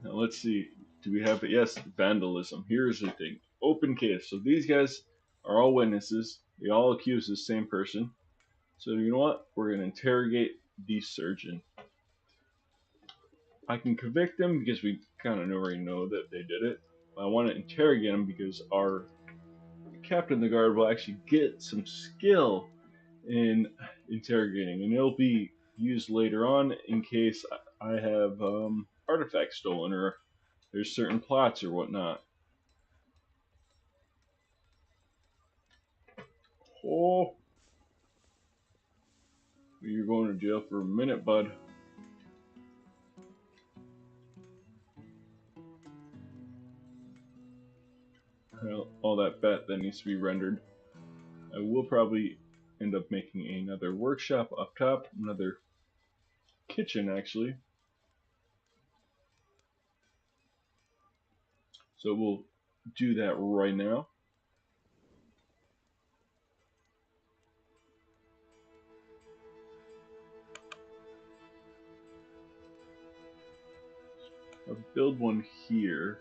Now let's see. Do we have it? Yes, vandalism. Here's the thing. Open case. So these guys are all witnesses. They all accuse the same person. So you know what? We're going to interrogate the surgeon. I can convict them because we kind of already know that they did it. I want to interrogate them because our captain of the guard will actually get some skill in interrogating. And it'll be used later on in case I have artifacts stolen or there's certain plots or whatnot. Oh, you're going to jail for a minute, bud. Well, all that fat that needs to be rendered. I will probably end up making another workshop up top, another kitchen actually. So we'll do that right now. I'll build one here.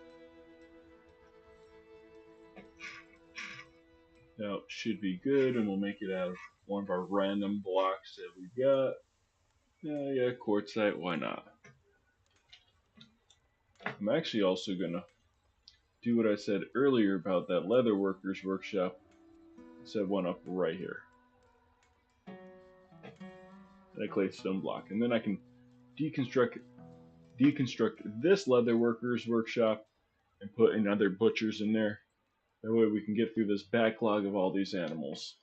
That should be good, and we'll make it out of one of our random blocks that we got. Yeah, quartzite, why not? I'm actually also gonna do what I said earlier about that leather workers workshop. Set one up right here. That clay stone block, and then I can deconstruct this leather workers workshop and put another butchers in there. That way we can get through this backlog of all these animals.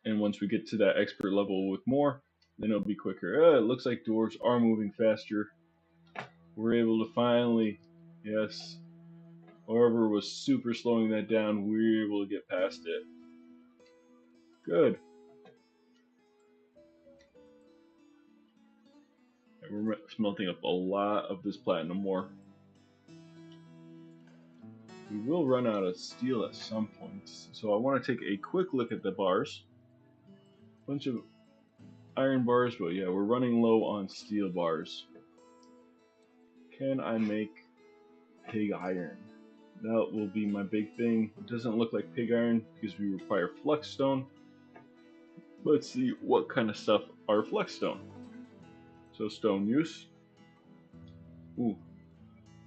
And once we get to that expert level with more, then it'll be quicker. It looks like dwarves are moving faster. We're able to finally, yes, whoever was super slowing that down, we're able to get past it. Good. And we're smelting up a lot of this platinum ore. We will run out of steel at some point, so I want to take a quick look at the bars. Bunch of iron bars, but yeah, we're running low on steel bars. Can I make pig iron? That will be my big thing. It doesn't look like pig iron because we require flux stone. Let's see what kind of stuff are flux stone. So stone use. Ooh,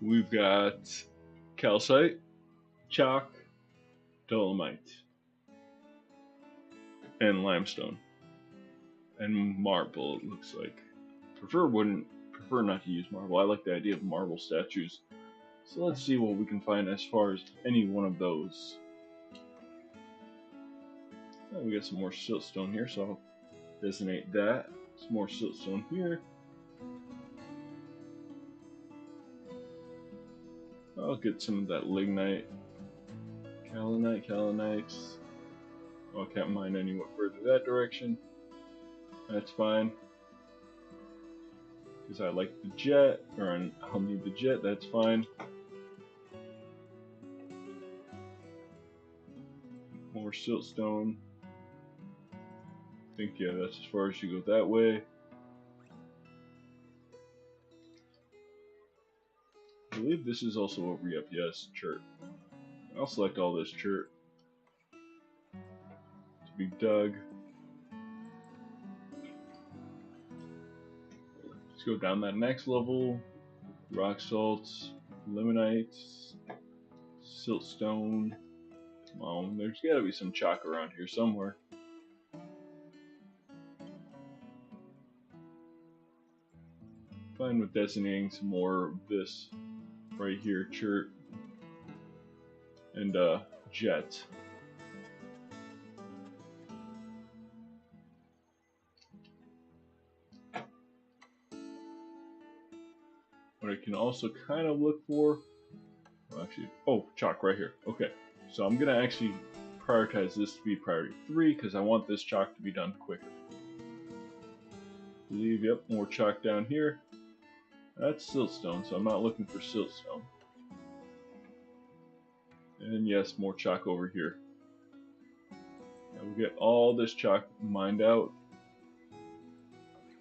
we've got calcite, chalk, dolomite, and limestone, and marble. It looks like. Prefer not to use marble. I like the idea of marble statues. So let's see what we can find as far as any one of those. Oh, we got some more siltstone here, so I'll designate that. Some more siltstone here. I'll get some of that lignite. Kalinites. Oh, I can't mine any further that direction. That's fine. Because I like the jet, or I'll need the jet, that's fine. More siltstone. I think, yeah, that's as far as you go that way. I believe this is also over, yep, yes, chert. I'll select all this chert to be dug. Let's go down that next level. Rock salts, limonites, siltstone. Come on, there's gotta be some chalk around here somewhere. Fine with designating some more of this right here, chert and jet. What I can also kind of look for, well, actually, oh, chalk right here. Okay, so I'm gonna actually prioritize this to be priority 3 because I want this chalk to be done quicker. Believe, yep, more chalk down here. That's siltstone, so I'm not looking for siltstone. And yes, more chalk over here. Now we get all this chalk mined out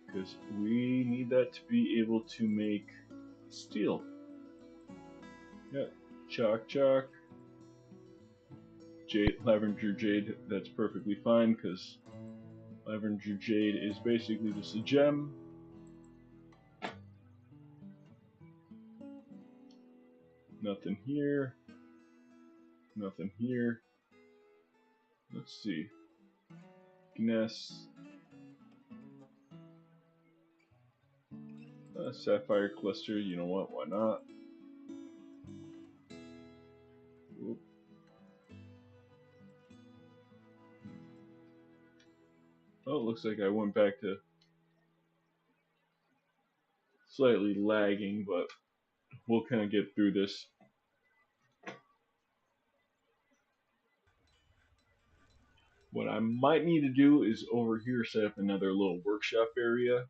because we need that to be able to make steel. Yeah, chalk, jade, lavender jade. That's perfectly fine because lavender jade is basically just a gem. Nothing here. Nothing here. Let's see. Gness. Sapphire cluster. You know what? Why not? Oop. Oh, it looks like I went back to slightly lagging, but we'll kind of get through this. What I might need to do is over here set up another little workshop area.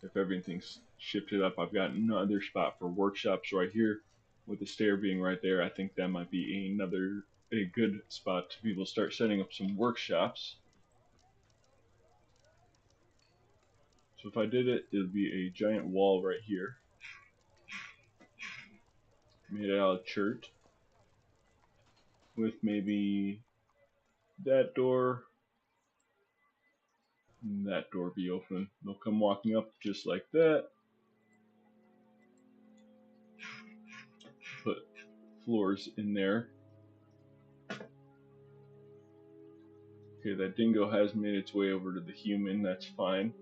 If everything's shifted up, I've got another spot for workshops right here with the stair being right there. I think that might be a good spot to be able to start setting up some workshops. So if I did it, it would be a giant wall right here made out of chert with maybe that door and that door be open. They'll come walking up just like that. floors in there. Okay, that dingo has made its way over to the human, that's fine.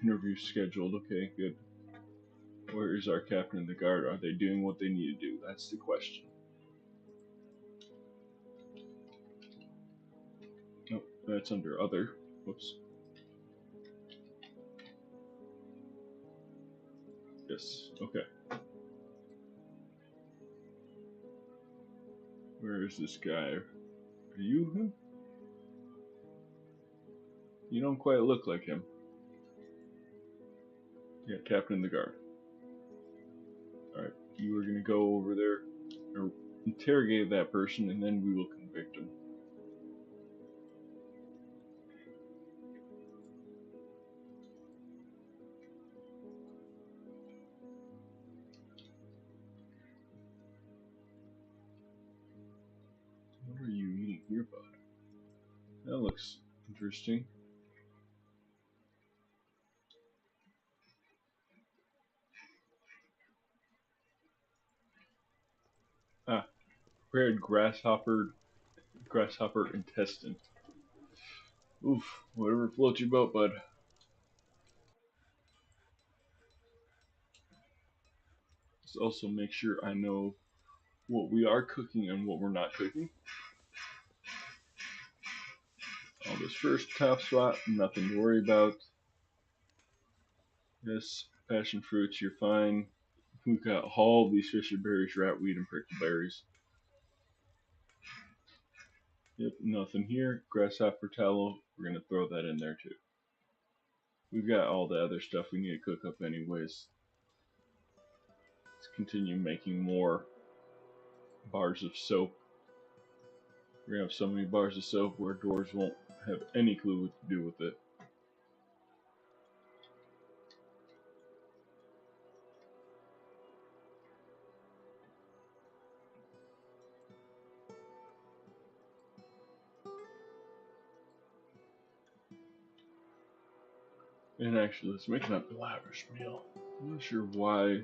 Interview scheduled, okay, good. Where is our captain of the guard? Are they doing what they need to do? That's the question. Oh, that's under other. Whoops. Yes, okay. Where is this guy? Are you him? You don't quite look like him. Yeah, captain of the guard. Alright, you are going to go over there, or interrogate that person, and then we will convict him. What are you eating here, bud? That looks interesting. Ah, prepared grasshopper intestine. Oof, whatever floats your boat, bud. Let's also make sure I know what we are cooking and what we're not cooking. All this first top spot, nothing to worry about. Yes, passion fruits, you're fine. We've got all these fisher berries, ratweed, and prickleberries. Yep, nothing here. Grasshopper tallow, we're gonna throw that in there too. We've got all the other stuff we need to cook up anyways. Let's continue making more bars of soap. We're gonna have so many bars of soap where dwarves won't have any clue what to do with it. And actually, let's make a lavish meal. I'm not sure why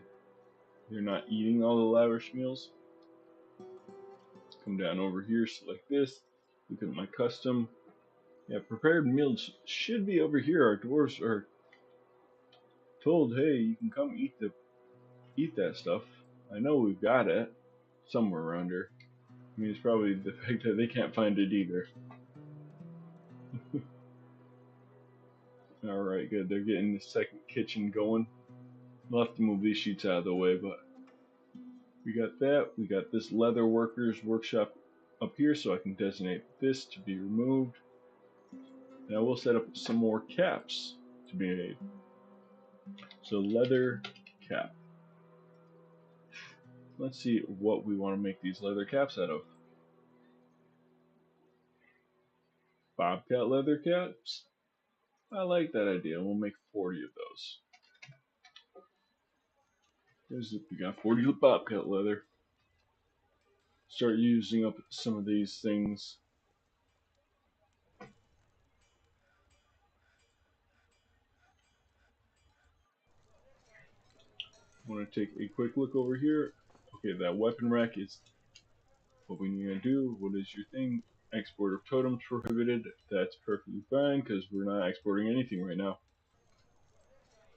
they're not eating all the lavish meals. Come down over here, select this. Look at my custom. Yeah, prepared meals should be over here. Our dwarves are told, hey, you can come eat that stuff. I know we've got it somewhere around here. I mean, it's probably the fact that they can't find it either. Alright, good. They're getting the second kitchen going. We'll have to move these sheets out of the way, but we got that. We got this leather workers workshop up here, so I can designate this to be removed. And I will set up some more caps to be made. So leather cap. Let's see what we want to make these leather caps out of. Bobcat leather caps? I like that idea. We'll make 40 of those. We got 40 bobcat leather. Start using up some of these things. I want to take a quick look over here. Okay, that weapon rack is what we need to do. What is your thing? Export of totems prohibited. That's perfectly fine because we're not exporting anything right now.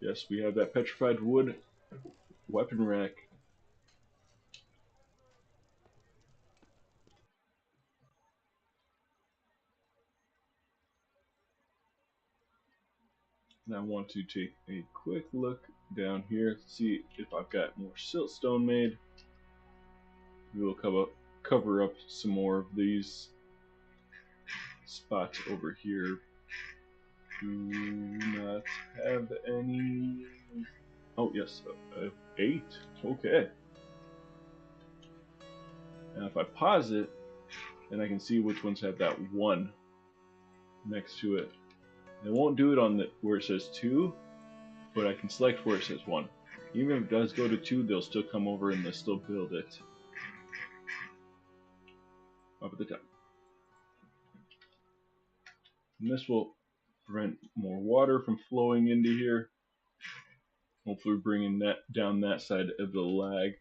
Yes, we have that petrified wood weapon rack. And I want to take a quick look down here to see if I've got more siltstone made. We will cover up some more of these spots over here. Do not have any. Oh yes, 8. Okay. Now if I pause it, then I can see which ones have that 1 next to it. It won't do it on the where it says 2, but I can select where it says 1. Even if it does go to 2, they'll still come over and they'll still build it up at the top. And this will prevent more water from flowing into here. Hopefully bringing that down that side of the lag.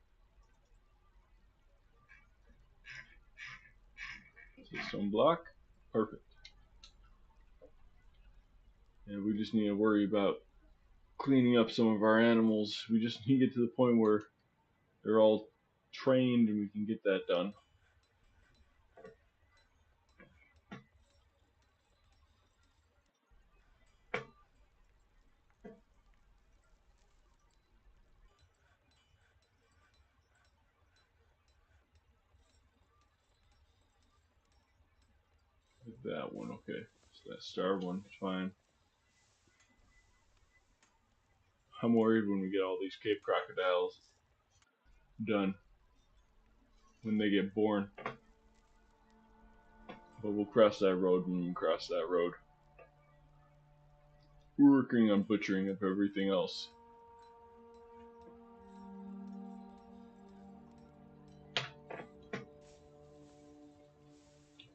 So stone block, perfect. And we just need to worry about cleaning up some of our animals. We just need to get to the point where they're all trained and we can get that done. That one, okay. So that star one, fine. I'm worried when we get all these Cape crocodiles done, when they get born. But we'll cross that road when we cross that road. We're working on butchering up everything else.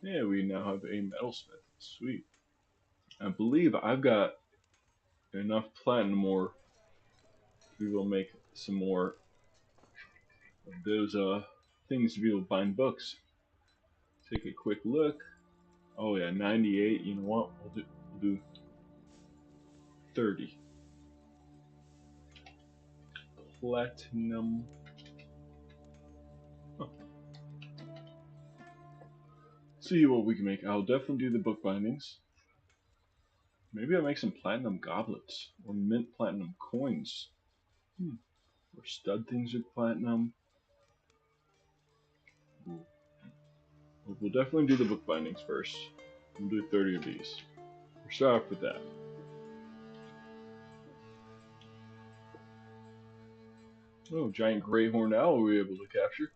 Yeah, we now have a metalsmith. Sweet. I believe I've got enough platinum ore to be able to make some more of those things to be able to bind books. Take a quick look. Oh yeah, 98. You know what? We'll do 30. Platinum. Huh. See what we can make. I'll definitely do the book bindings. Maybe I'll make some platinum goblets or mint platinum coins. Or stud things with platinum. We'll definitely do the book bindings first. We'll do 30 of these. We'll start off with that. Oh, giant gray horned owl we were able to capture.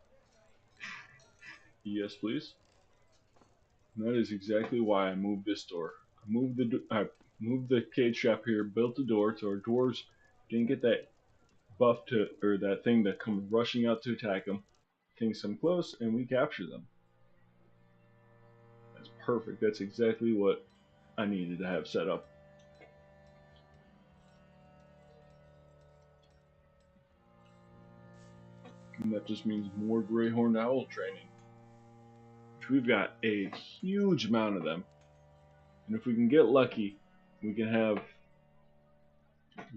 Yes, please. And that is exactly why I moved this door. I moved the cage trap here, built the door so our dwarves didn't get that buff to, or that thing that come rushing out to attack them. Things come close and we capture them. That's perfect. That's exactly what I needed to have set up. And that just means more gray horned owl training. Which we've got a huge amount of them. And if we can get lucky, we can have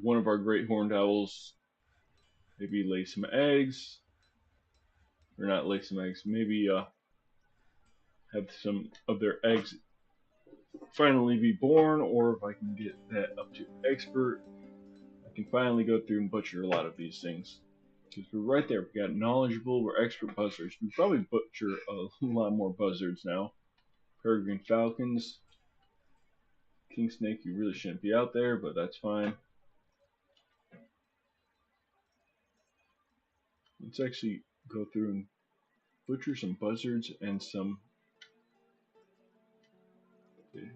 one of our great horned owls maybe lay some eggs. Or not lay some eggs, maybe have some of their eggs finally be born, or if I can get that up to expert, I can finally go through and butcher a lot of these things. Because we're right there, we got knowledgeable, we're expert buzzards. We probably butcher a lot more buzzards now. Peregrine falcons. King snake, you really shouldn't be out there, but that's fine. Let's actually go through and butcher some buzzards and some. Okay,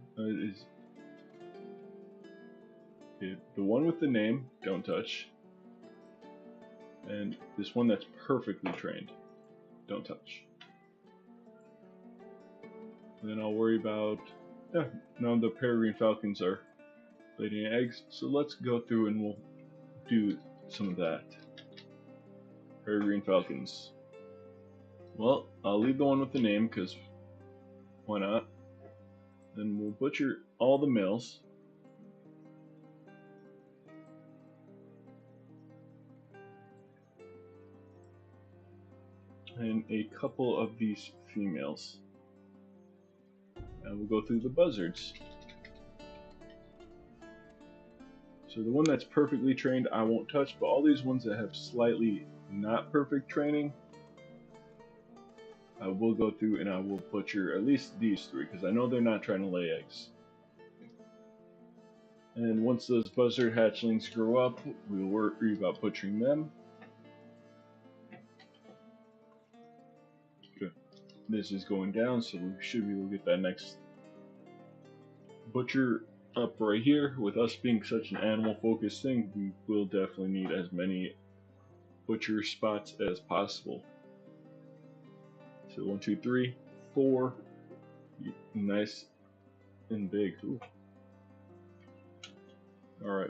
okay, the one with the name, don't touch. And this one that's perfectly trained, don't touch. And then I'll worry about, yeah, now the peregrine falcons are laying eggs, so let's go through and we'll do some of that. Peregrine falcons. Well, I'll leave the one with the name, because why not? Then we'll butcher all the males. And a couple of these females. And we'll go through the buzzards. So the one that's perfectly trained I won't touch, but all these ones that have slightly not perfect training, I will go through and I will butcher at least these three, because I know they're not trying to lay eggs. And once those buzzard hatchlings grow up, we'll worry about butchering them. Good. This is going down, so we should be able to get that next butcher up right here. With us being such an animal focused thing, we will definitely need as many butcher spots as possible. So 1, 2, 3, 4. Nice and big. Ooh.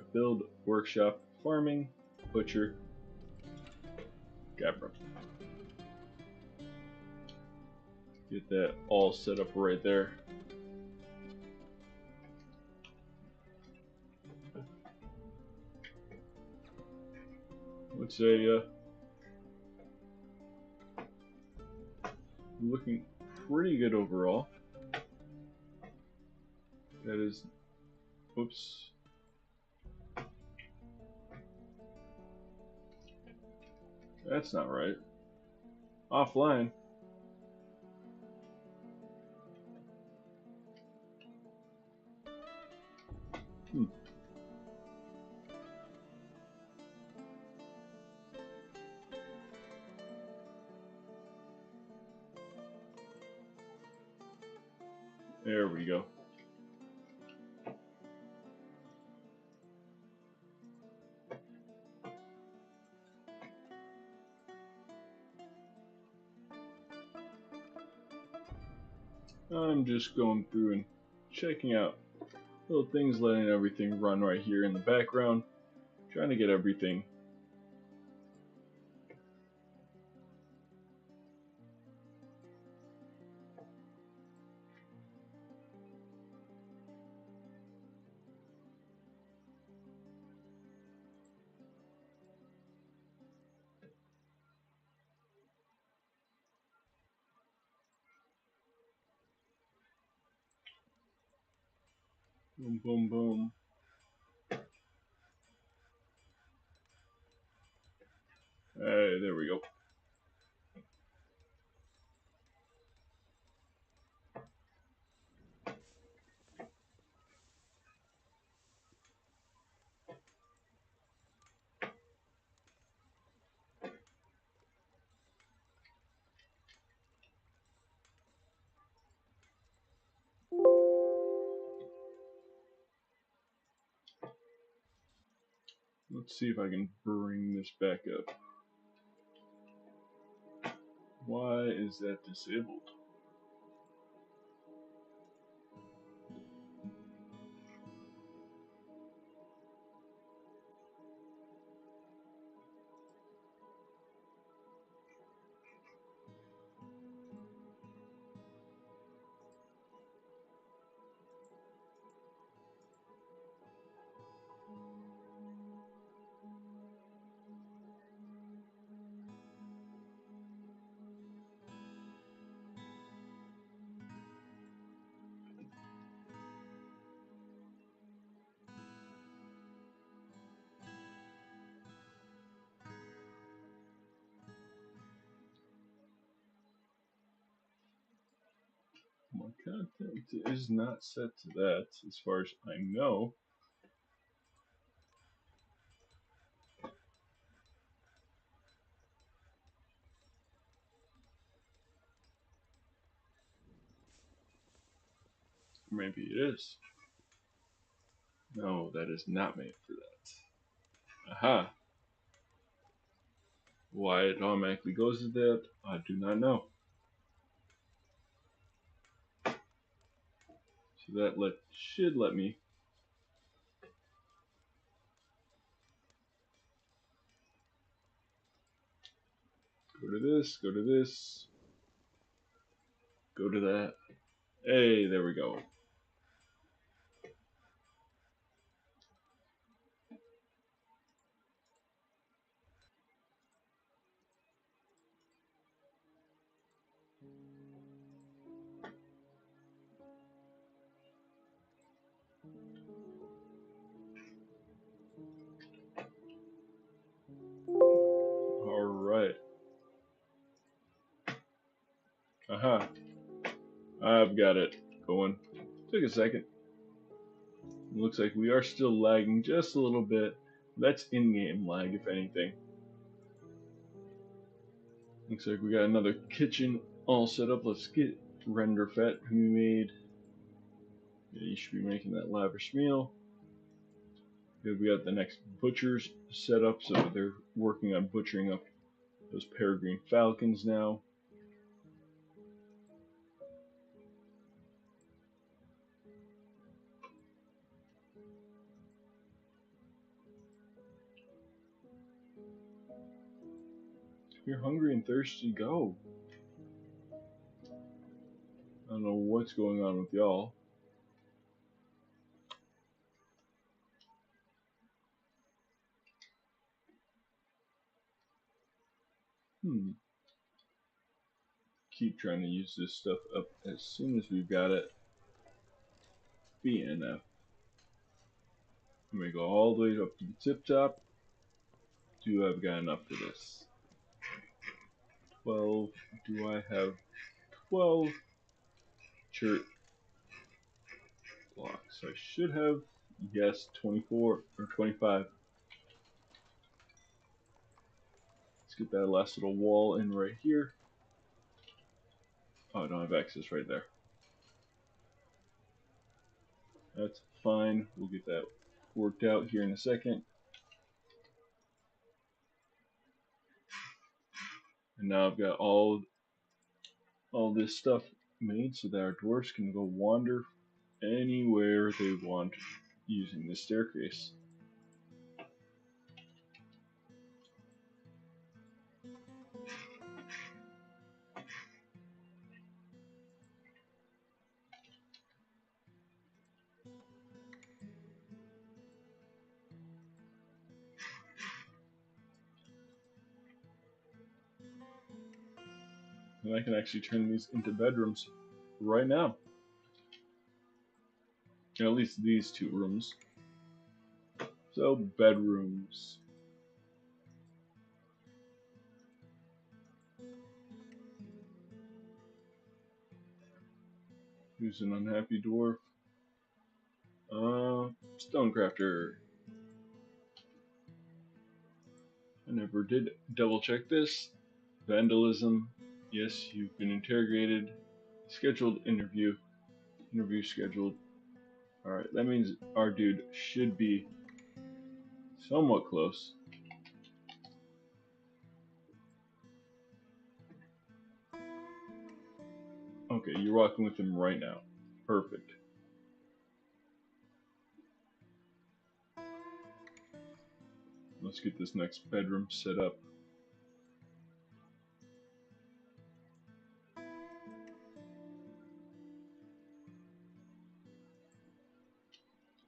Alright, build, workshop, farming, butcher, Gabra. Get that all set up right there. Let's say looking pretty good overall. That is, whoops. That's not right. Offline. There we go. I'm just going through and checking out little things, letting everything run right here in the background, trying to get everything. Boom, boom, boom. Hey, there we go. Let's see if I can bring this back up. Why is that disabled? My content is not set to that, as far as I know. Maybe it is. No, that is not made for that. Aha! Why it automatically goes to that, I do not know. So that should let me. Go to this, go to this, go to that. Hey, there we go. Alright. Aha. I've got it going. Took a second. Looks like we are still lagging just a little bit. That's in-game lag, if anything. Looks like we got another kitchen all set up. Let's get render fat to be made. Yeah, you should be making that lavish meal. Good, we got the next butchers set up, so they're working on butchering up those peregrine falcons now. If you're hungry and thirsty, go. I don't know what's going on with y'all. Keep trying to use this stuff up as soon as we've got it. BNF. I'm gonna go all the way up to the tip top. Do I've got enough for this? 12. Do I have 12 church blocks? I should have, yes, 24 or 25. Let's get that last little wall in right here. Oh, I don't have access right there. That's fine. We'll get that worked out here in a second. And now I've got all this stuff made so that our dwarfs can go wander anywhere they want using this staircase. And I can actually turn these into bedrooms right now. At least these two rooms. So, bedrooms. Who's an unhappy dwarf? Stonecrafter. I never did double check this. Vandalism. Yes, you've been interrogated. Scheduled interview. Interview scheduled. Alright, that means our dude should be somewhat close. Okay, you're walking with him right now. Perfect. Let's get this next bedroom set up.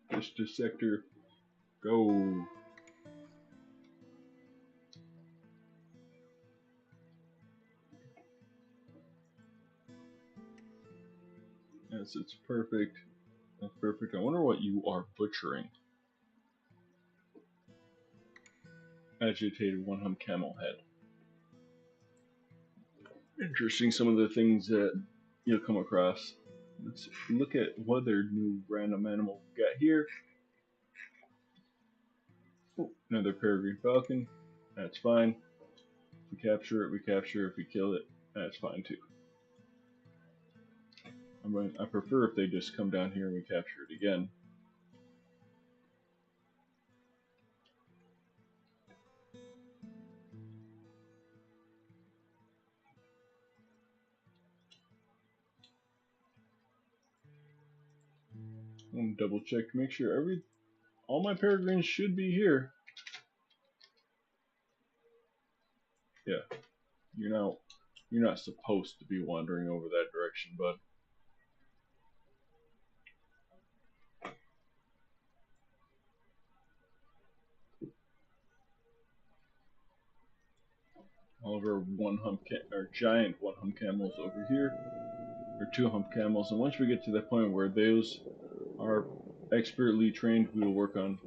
Push to sector. Go. Yes, it's perfect. That's perfect. I wonder what you are butchering. Agitated one hump camel head. Interesting, some of the things that you'll come across. Let's look at what other new random animal we got here. Oh, another peregrine falcon. That's fine. If we capture it, we capture it. If we kill it, that's fine too. I prefer if they just come down here and we capture it again. I'm gonna double check to make sure all my peregrines should be here. Yeah, you're not supposed to be wandering over that direction, bud. All of our giant one hump camels over here, or two hump camels, and once we get to that point where those are expertly trained, we will work on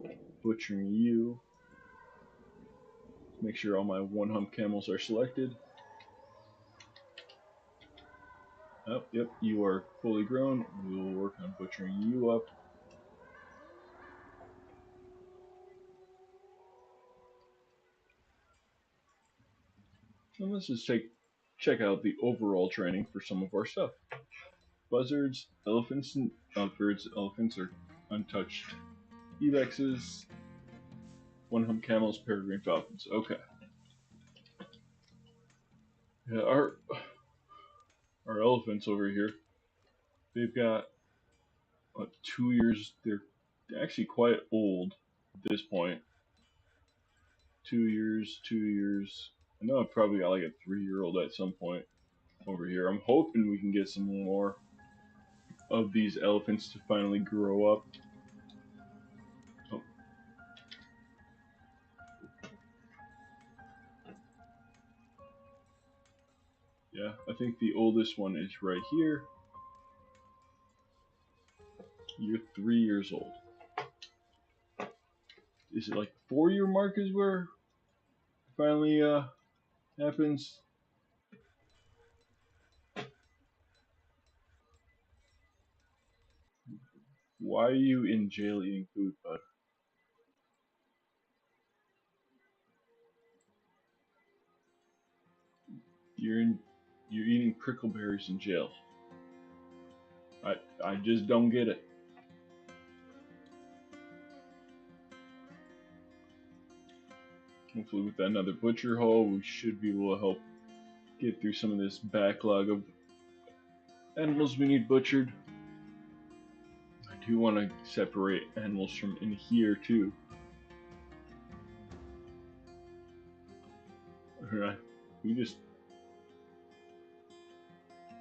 butchering you. Make sure all my one hump camels are selected. Oh, yep, you are fully grown. We will work on butchering you up. And let's just check out the overall training for some of our stuff. Buzzards, elephants, and birds. Elephants are untouched. Evexes, one hump camels, peregrine falcons. Okay. Yeah, our elephants over here, they've got 2 years. They're actually quite old at this point. 2 years, 2 years. I know I've probably got like a 3-year-old at some point over here. I'm hoping we can get some more of these elephants to finally grow up. Oh, yeah, I think the oldest one is right here. You're 3 years old. Is it like the 4-year mark is where it finally happens? Why are you in jail eating food, bud? You're in you're eating prickleberries in jail. I just don't get it. Hopefully with another butcher hole we should be able to help get through some of this backlog of animals we need butchered. I do want to separate animals from in here too. Alright, we just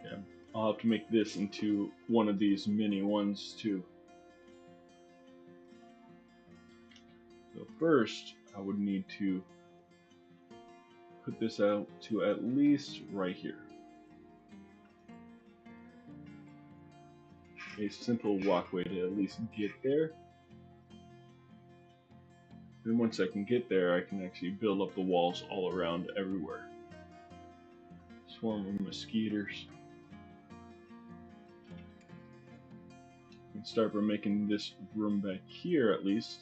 yeah. I'll have to make this into one of these mini ones too. So first I would need to put this out to at least right here. A simple walkway to at least get there. Then once I can get there, I can actually build up the walls all around everywhere. Swarm of mosquitoes. And start by making this room back here at least.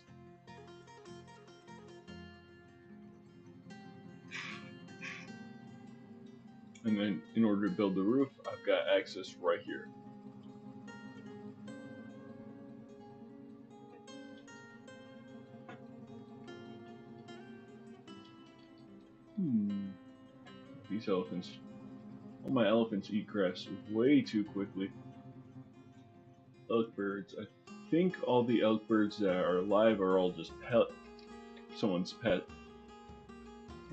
And then in order to build the roof, I've got access right here. These elephants. All my elephants eat grass way too quickly. Elk birds. I think all the elk birds that are alive are all just someone's pet.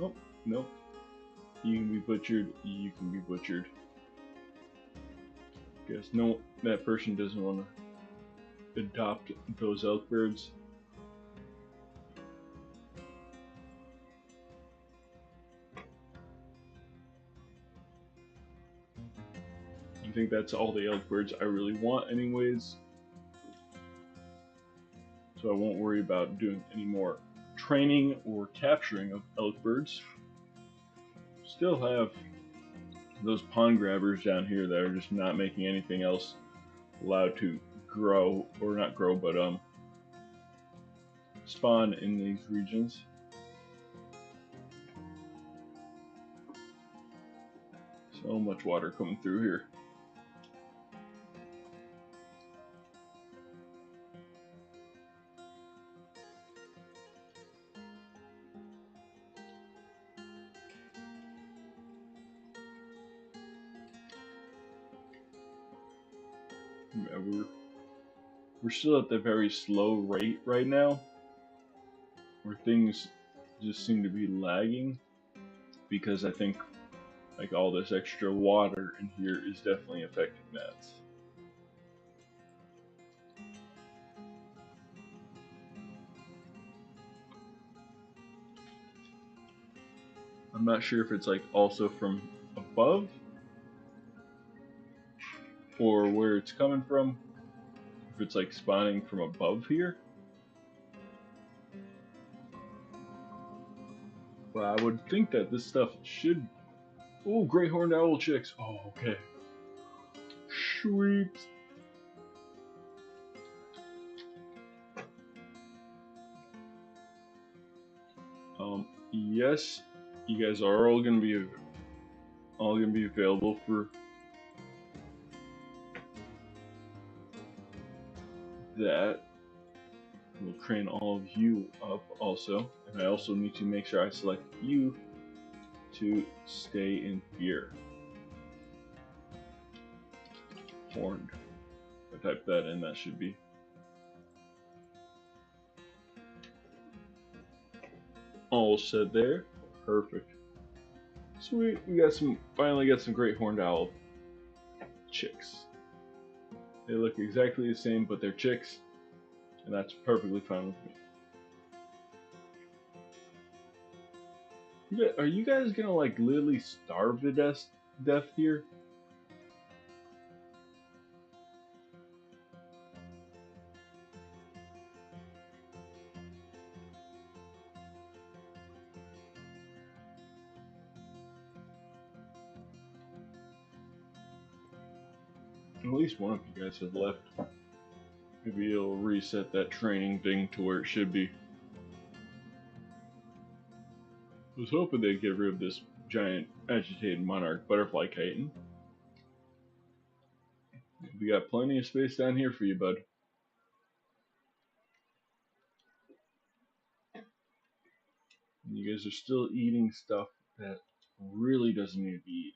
Oh, nope. You can be butchered. You can be butchered. Guess no, that person doesn't want to adopt those elk birds. I think that's all the elk birds I really want anyways. So I won't worry about doing any more training or capturing of elk birds. Still have those pond grabbers down here that are just not making anything else allowed to grow, or not grow, but spawn in these regions. So much water coming through here. Yeah, we're still at the very slow rate right now, where things just seem to be lagging, because I think like all this extra water in here is definitely affecting that. I'm not sure if it's like also from above or where it's coming from. If it's like spawning from above here. But I would think that this stuff should. Oh, great horned owl chicks. Oh, okay. Sweet. Yes, you guys are all gonna be available for that. We'll train all of you up also, and I also need to make sure I select you to stay in here. Horned. If I type that in, that should be all set there. Perfect. Sweet, we got finally got some great horned owl chicks. They look exactly the same, but they're chicks, and that's perfectly fine with me. Are you guys gonna like literally starve to death here? At least one of you guys have left. Maybe it'll reset that training thing to where it should be. I was hoping they'd get rid of this giant agitated monarch butterfly chitin. We got plenty of space down here for you, bud. And you guys are still eating stuff that really doesn't need to be eaten.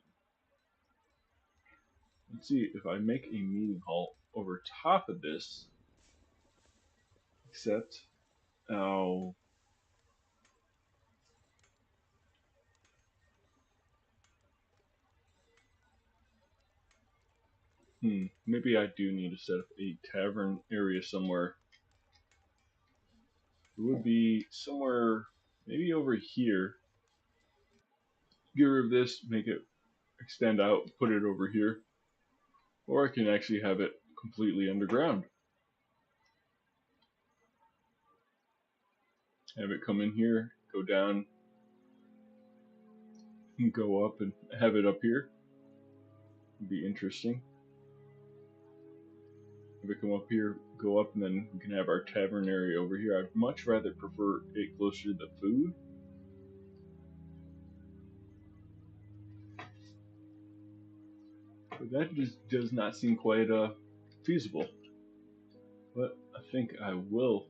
Let's see if I make a meeting hall over top of this. Except, oh, maybe I do need to set up a tavern area somewhere. It would be somewhere, maybe over here. Get rid of this, make it extend out, put it over here. Or I can actually have it completely underground. Have it come in here, go down, and go up, and have it up here. It'd be interesting. Have it come up here, go up, and then we can have our tavern area over here. I'd much rather prefer it closer to the food. But that just does not seem quite feasible. But I think I will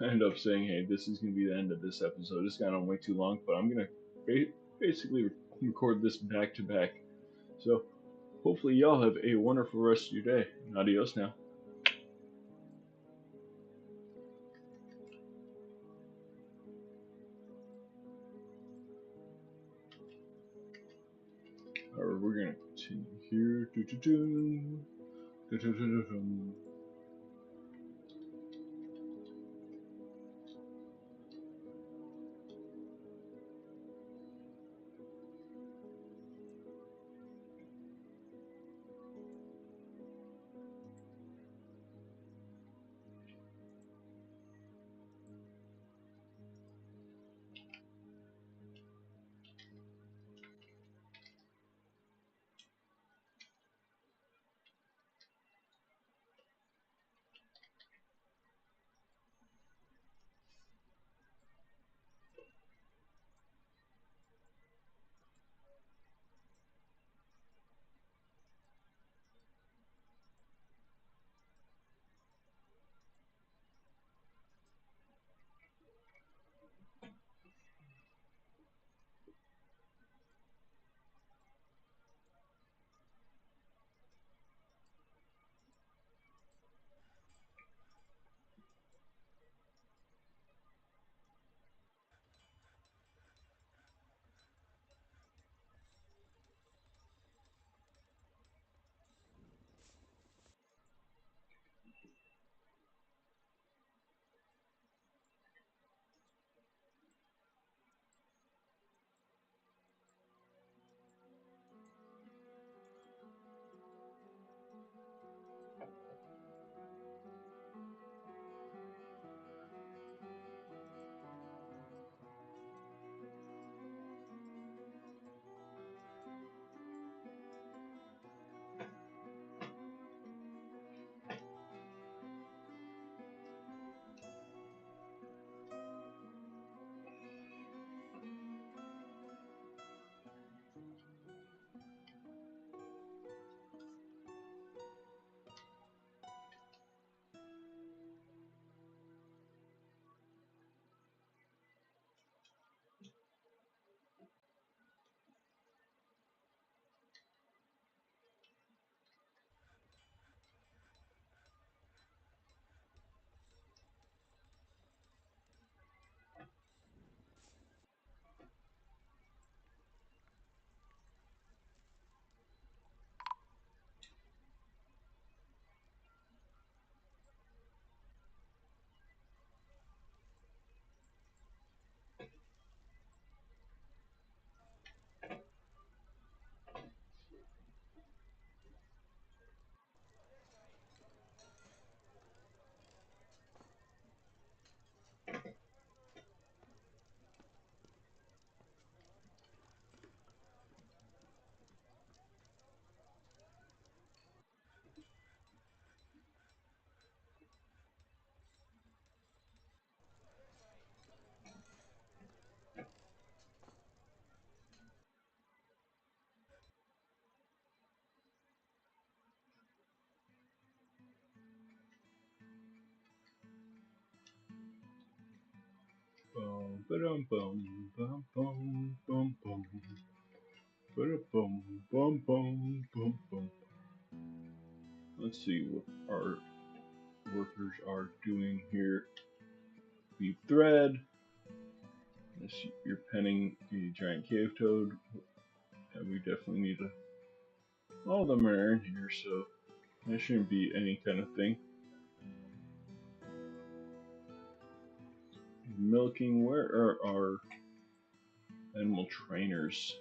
end up saying, hey, this is going to be the end of this episode. It's gone on way too long, but I'm going to basically record this back to back. So hopefully y'all have a wonderful rest of your day. Adios now. Alright, we're going to continue here. Ba-dum bum bum bum bum bum. Ba-dum bum bum bum bum. Let's see what our workers are doing here. Weave thread. You're penning a giant cave toad. And we definitely need a. All of them are in here, so that shouldn't be any kind of thing. Milking. Where are our animal trainers?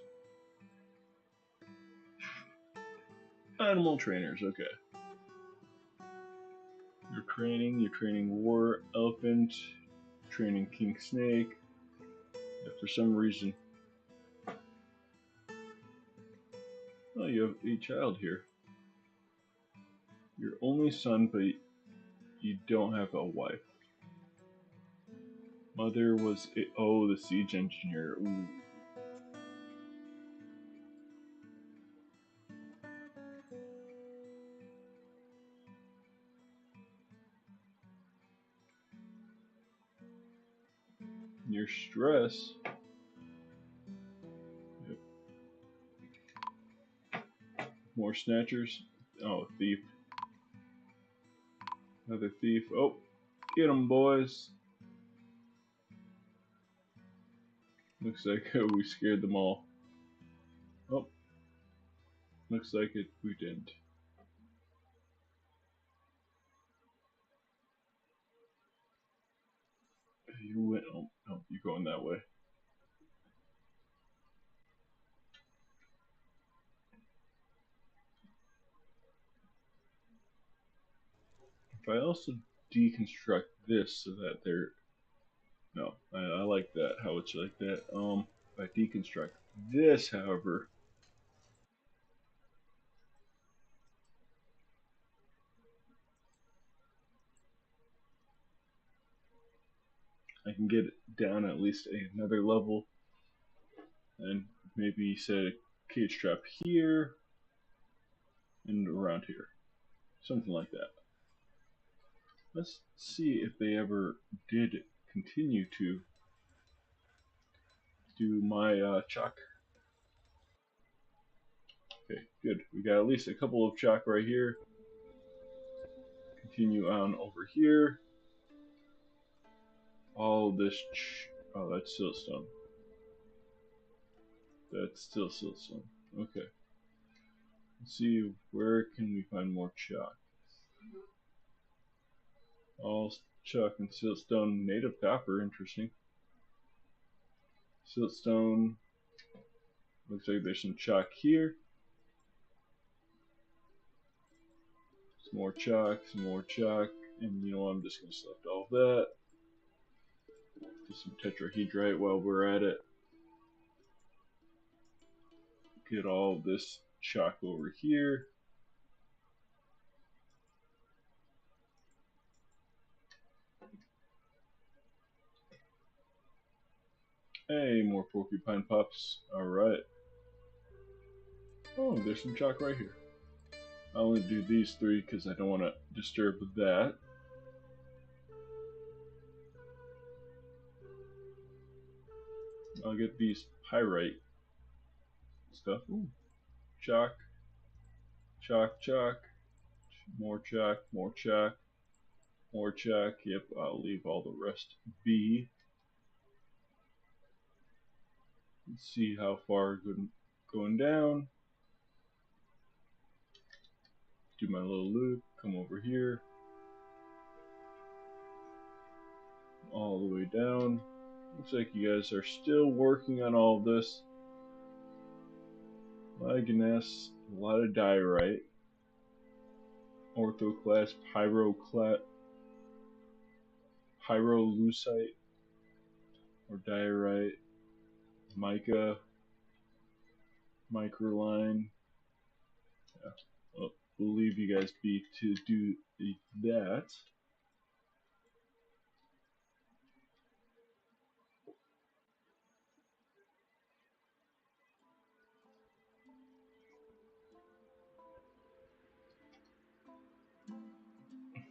Animal trainers. Okay. You're training war elephant, training king snake. If for some reason, oh, you have a child here. Your only son, but you don't have a wife. Mother was the siege engineer. Ooh. Your stress. Yep. More snatchers. Oh, thief. Another thief. Oh, get 'em, boys. Looks like we scared them all. Oh, looks like it. We didn't. You went. Oh, no, you're going that way. If I also deconstruct this so that they're no, I like that how it's like that. If I deconstruct this, however, I can get it down at least another level, and maybe set a cage trap here and around here, something like that. Let's see if they ever did continue to do my chalk. Okay, good. We got at least a couple of chalk right here. Continue on over here. All this. Oh, that's siltstone. That's still siltstone. Okay. Let's see, where can we find more chalk? All chalk and siltstone. Native copper, interesting. Siltstone. Looks like there's some chalk here. Some more chalk, some more chalk. And you know what, I'm just going to select all of that. Do some tetrahedrite while we're at it. Get all this chalk over here. Hey, more porcupine pups. Alright. Oh, there's some chalk right here. I only do these three because I don't want to disturb that. I'll get these pyrite stuff. Ooh, chalk, chalk, chalk, more chalk, more chalk, more chalk. Yep, I'll leave all the rest be. Let's see how far going down. Do my little loop, come over here, all the way down. Looks like you guys are still working on all of this. My goodness, a lot of diorite, orthoclast, pyrolusite, or diorite, mica, microline. Yeah. Well, we'll leave you guys be to do that.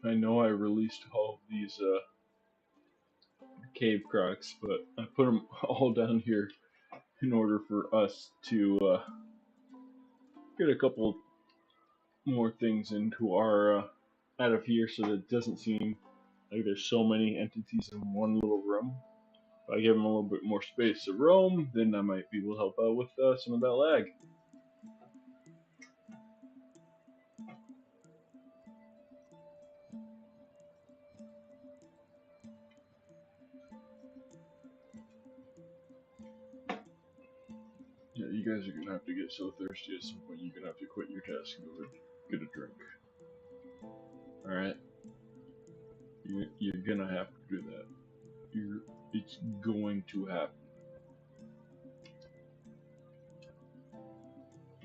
I know I released all of these cave crocs, but I put them all down here in order for us to get a couple more things into our out of here, so that it doesn't seem like there's so many entities in one little room. If I give them a little bit more space to roam, then I might be able to help out with some of that lag. Yeah, you guys are gonna have to get so thirsty at some point you're gonna have to quit your task and go get a drink. Alright? You're gonna have to do that. It's going to happen.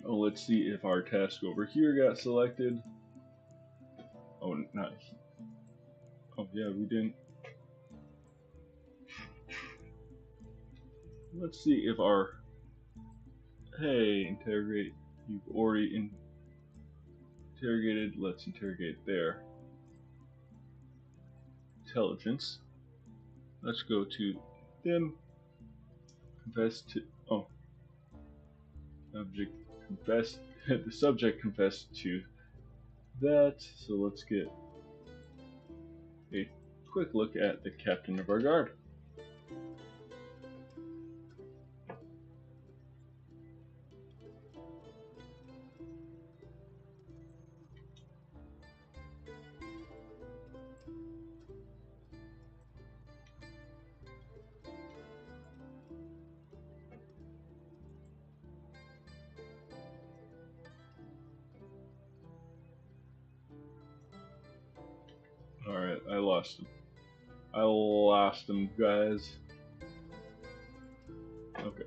Oh, let's see if our task over here got selected. Oh, not. Oh, yeah, we didn't. Let's see if our. Hey, interrogate. You've already interrogated. Let's interrogate their intelligence. Let's go to them. Confess to. Oh, subject confessed. The subject confessed to that. So let's get a quick look at the captain of our guard. Alright, I lost him. I lost him, guys. Okay.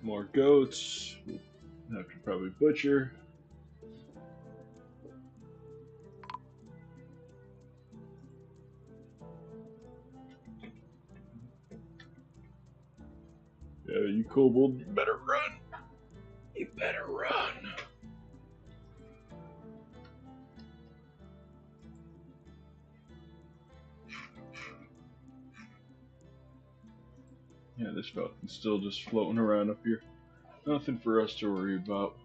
More goats. We'll have to probably butcher. Yeah, you kobold, you better run. You better run. Yeah, this falcon's still just floating around up here. Nothing for us to worry about.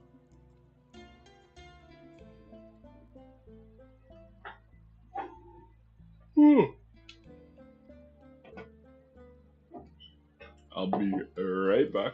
I'll be right back.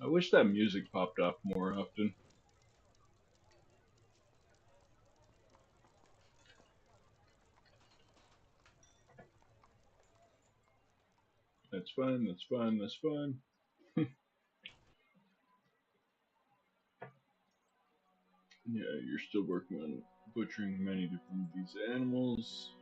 I wish that music popped up more often. That's fine, that's fine, that's fine. Yeah, you're still working on butchering many different of these animals.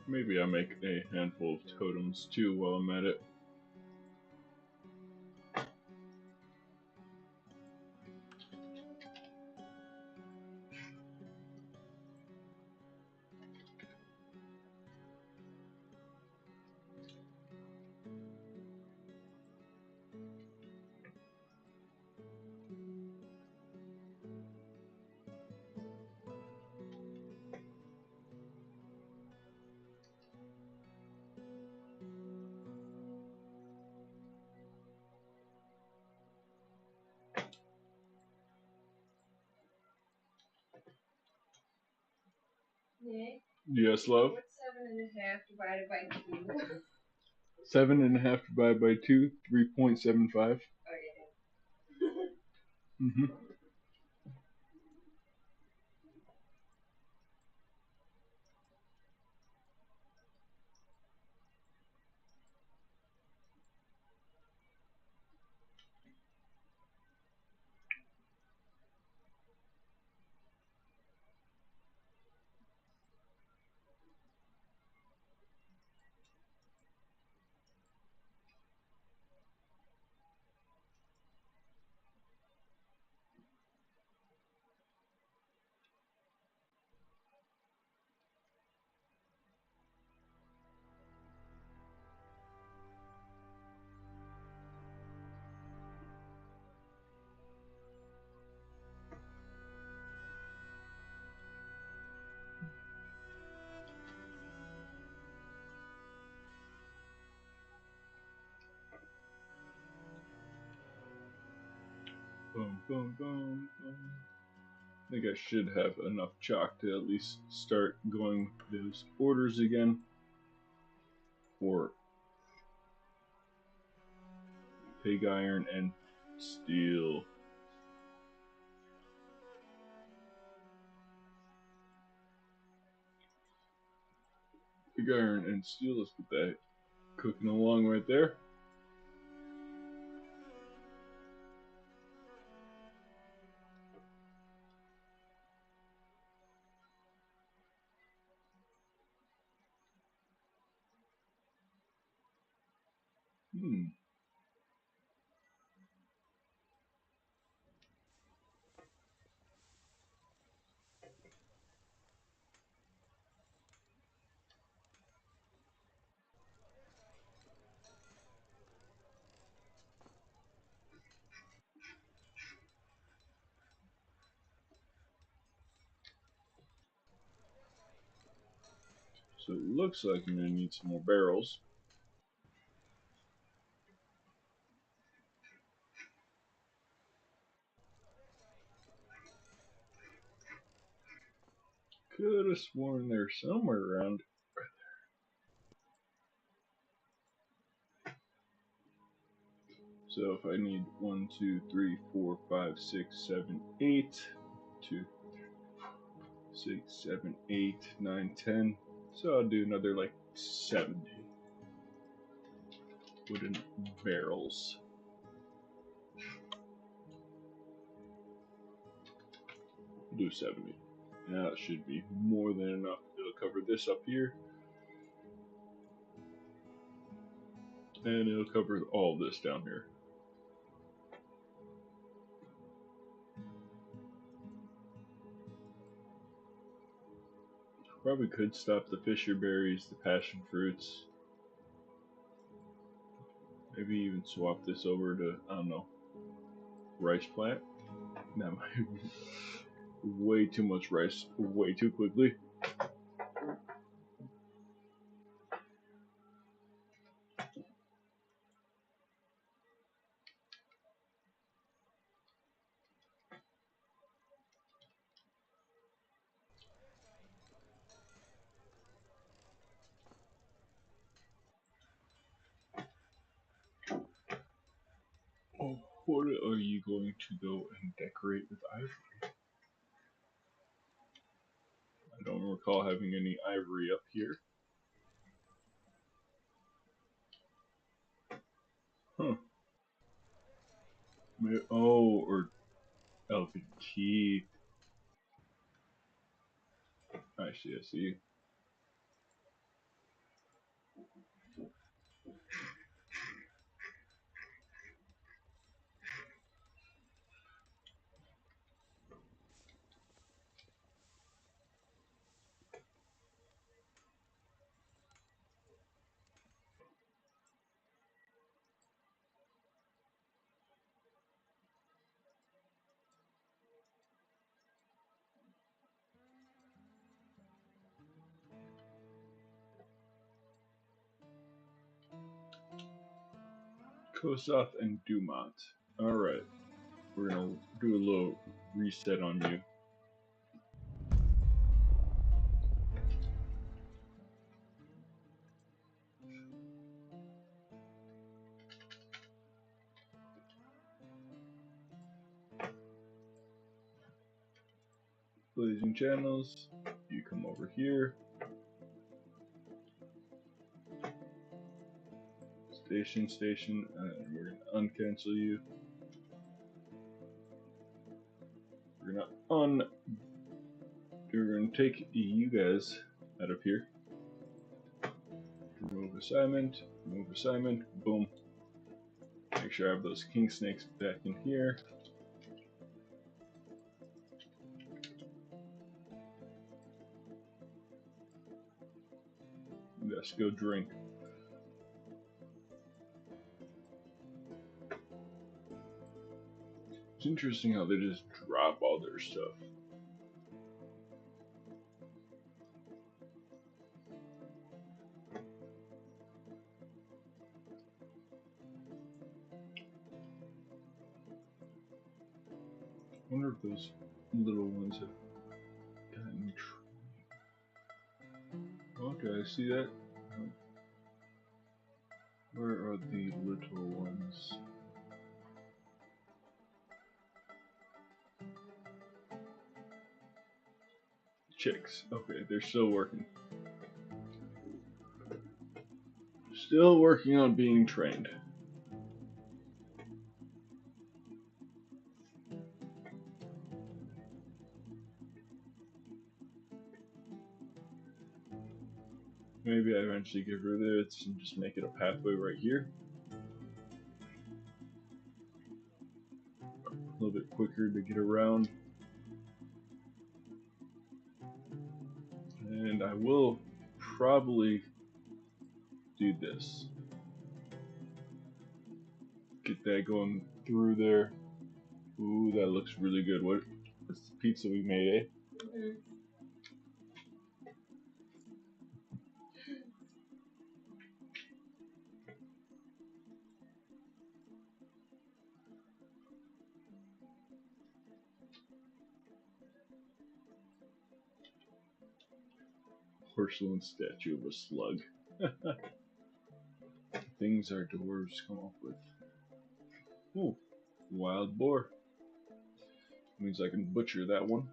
Maybe I'll make a handful of totems too while I'm at it. Nick, Yes, love? what's 7.5 divided by 2? 7.5 divided by 2, 3.75. Oh, yeah. Mm-hmm. Boom, boom, boom, boom. I think I should have enough chalk to at least start going those orders again. For pig iron and steel. Pig iron and steel, let's get that cooking along right there. Hmm. So it looks like I'm gonna need some more barrels. Could have sworn they're somewhere around. So if I need 1, 2, 3, 4, 5, 6, 7, 8, 2, 6, 7, 8, 9, 10. So I'll do another like 70 wooden barrels. I'll do 70. Now that should be more than enough. It'll cover this up here. And it'll cover all this down here. Probably could stop the fisher berries, the passion fruits. Maybe even swap this over to, I don't know, rice plant. That might be way too much rice way too quickly. Oh, what are you going to go and decorate with ivory? I don't recall having any ivory up here. Huh. Oh, or elephant teeth. I see, I see. Kosoth and Dumont. Alright, we're gonna do a little reset on you. Blazing channels, you come over here. Station, and we're gonna uncancel you. We're gonna take you guys out of here. Remove assignment, boom. Make sure I have those king snakes back in here. Let's go drink. It's interesting how they just drop all their stuff. I wonder if those little ones have gotten okay, I see that. Where are the little ones? Chicks. Okay, they're still working. Still working on being trained. Maybe I eventually get rid of it and just make it a pathway right here. A little bit quicker to get around. And I will probably do this. Get that going through there. Ooh, that looks really good. What's the pizza we made, eh? Mm-hmm. Porcelain statue of a slug. Things our dwarves come up with. Ooh, wild boar. Means I can butcher that one.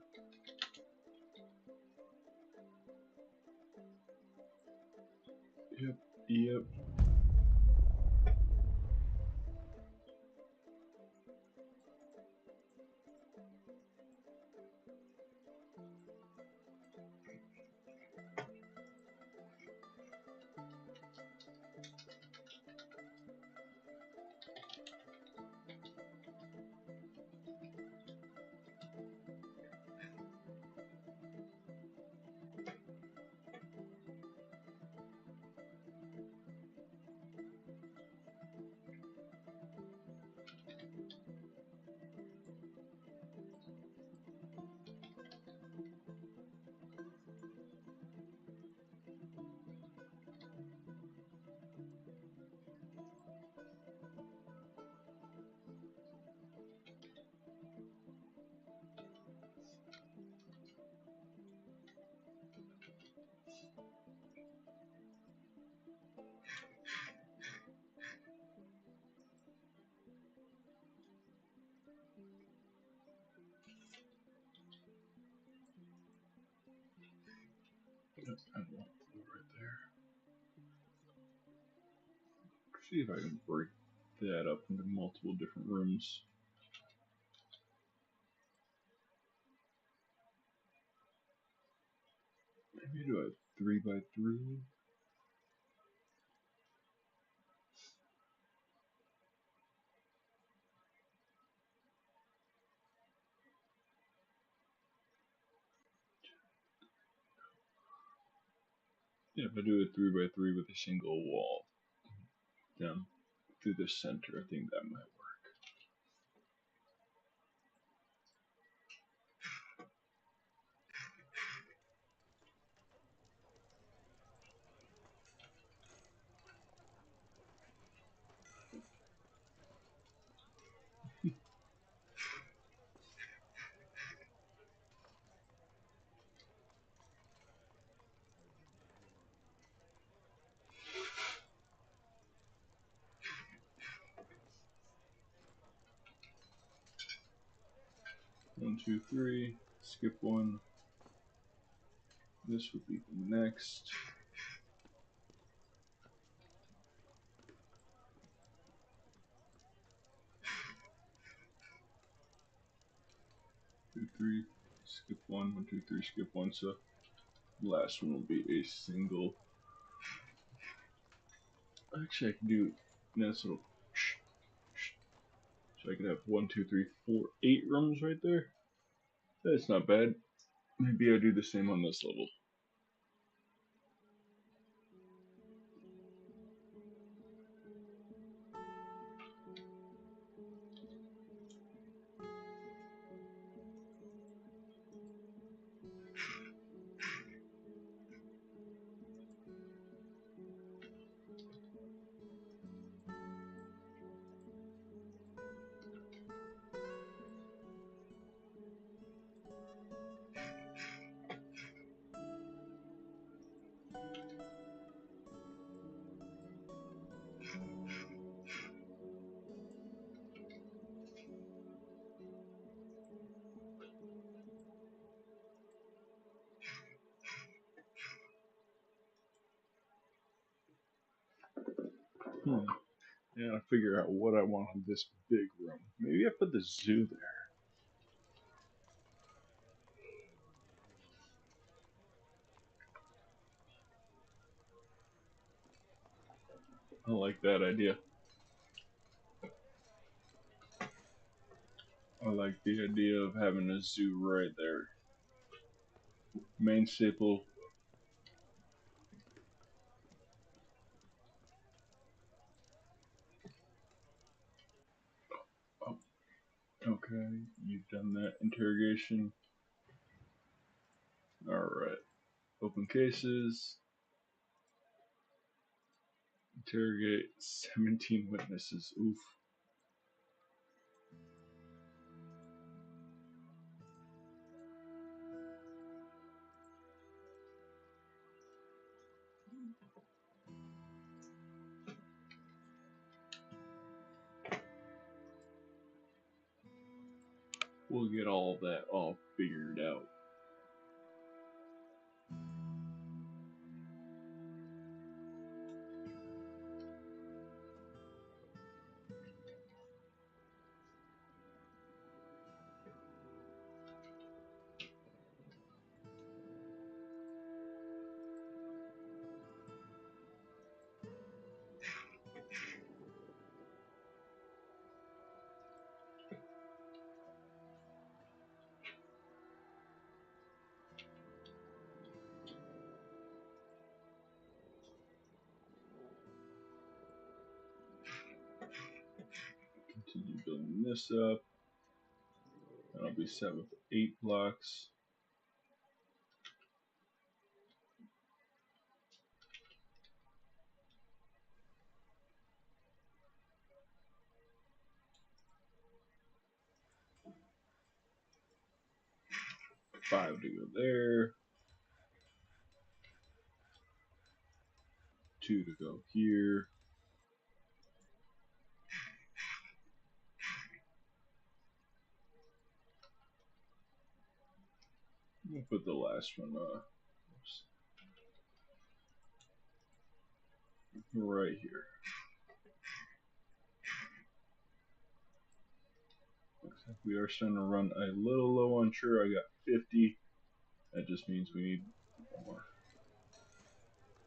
Yep. Yep, I want blue right there. See if I can break that up into multiple different rooms. Maybe do a 3x3. Yeah, if I do a 3x3 with a single wall down through the center, I think that might work. One, two, three. Skip one. This would be the next. Two, three. Skip one. One, two, three. Skip one. So the last one will be a single. Actually, I can do nice little. So I could have 1, 2, 3, 4, 8 rooms right there. That's not bad. Maybe I do the same on this level. I gotta figure out what I want in this big room. Maybe I put the zoo there. I like that idea. I like the idea of having a zoo right there. Main staple. Oh, okay, you've done that interrogation. Alright. Open cases. Interrogate 17 witnesses. Oof. We'll get all that all figured out. Continue building this up. And I'll be set with 8 blocks. Five to go there. 2 to go here. We'll put the last one. Oops. right here. Looks like we are starting to run a little low on sure. I got 50. That just means we need more.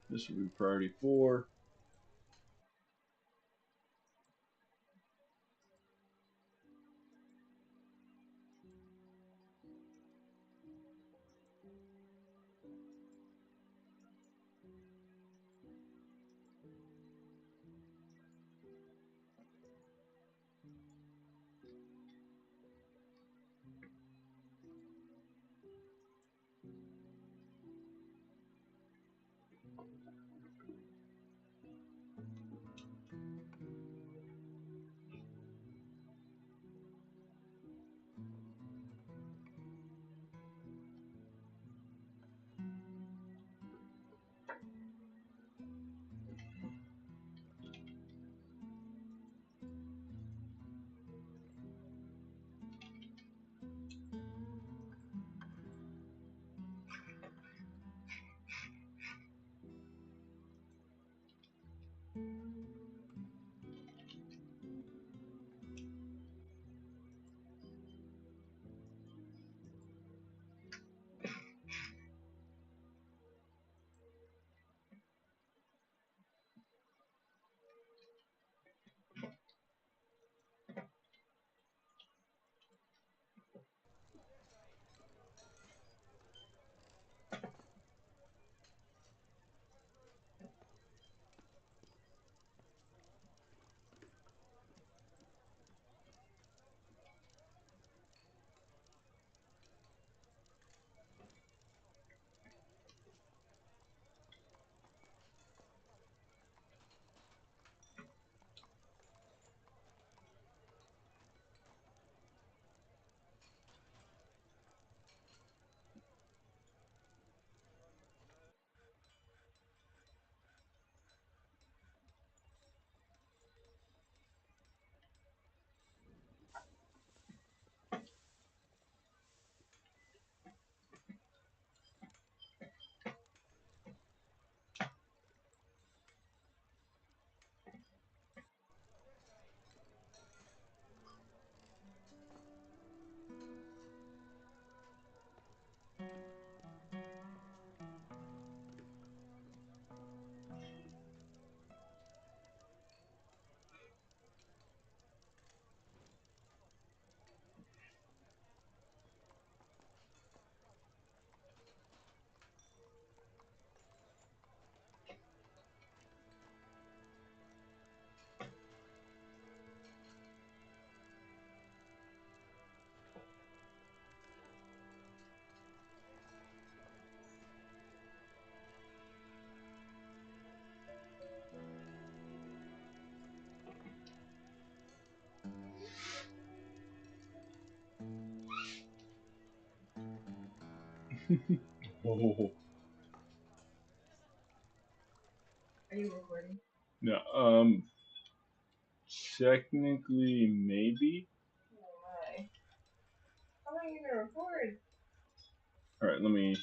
This will be priority 4. Oh. Are you recording? No, technically maybe. Why? How am I gonna record? All right, let me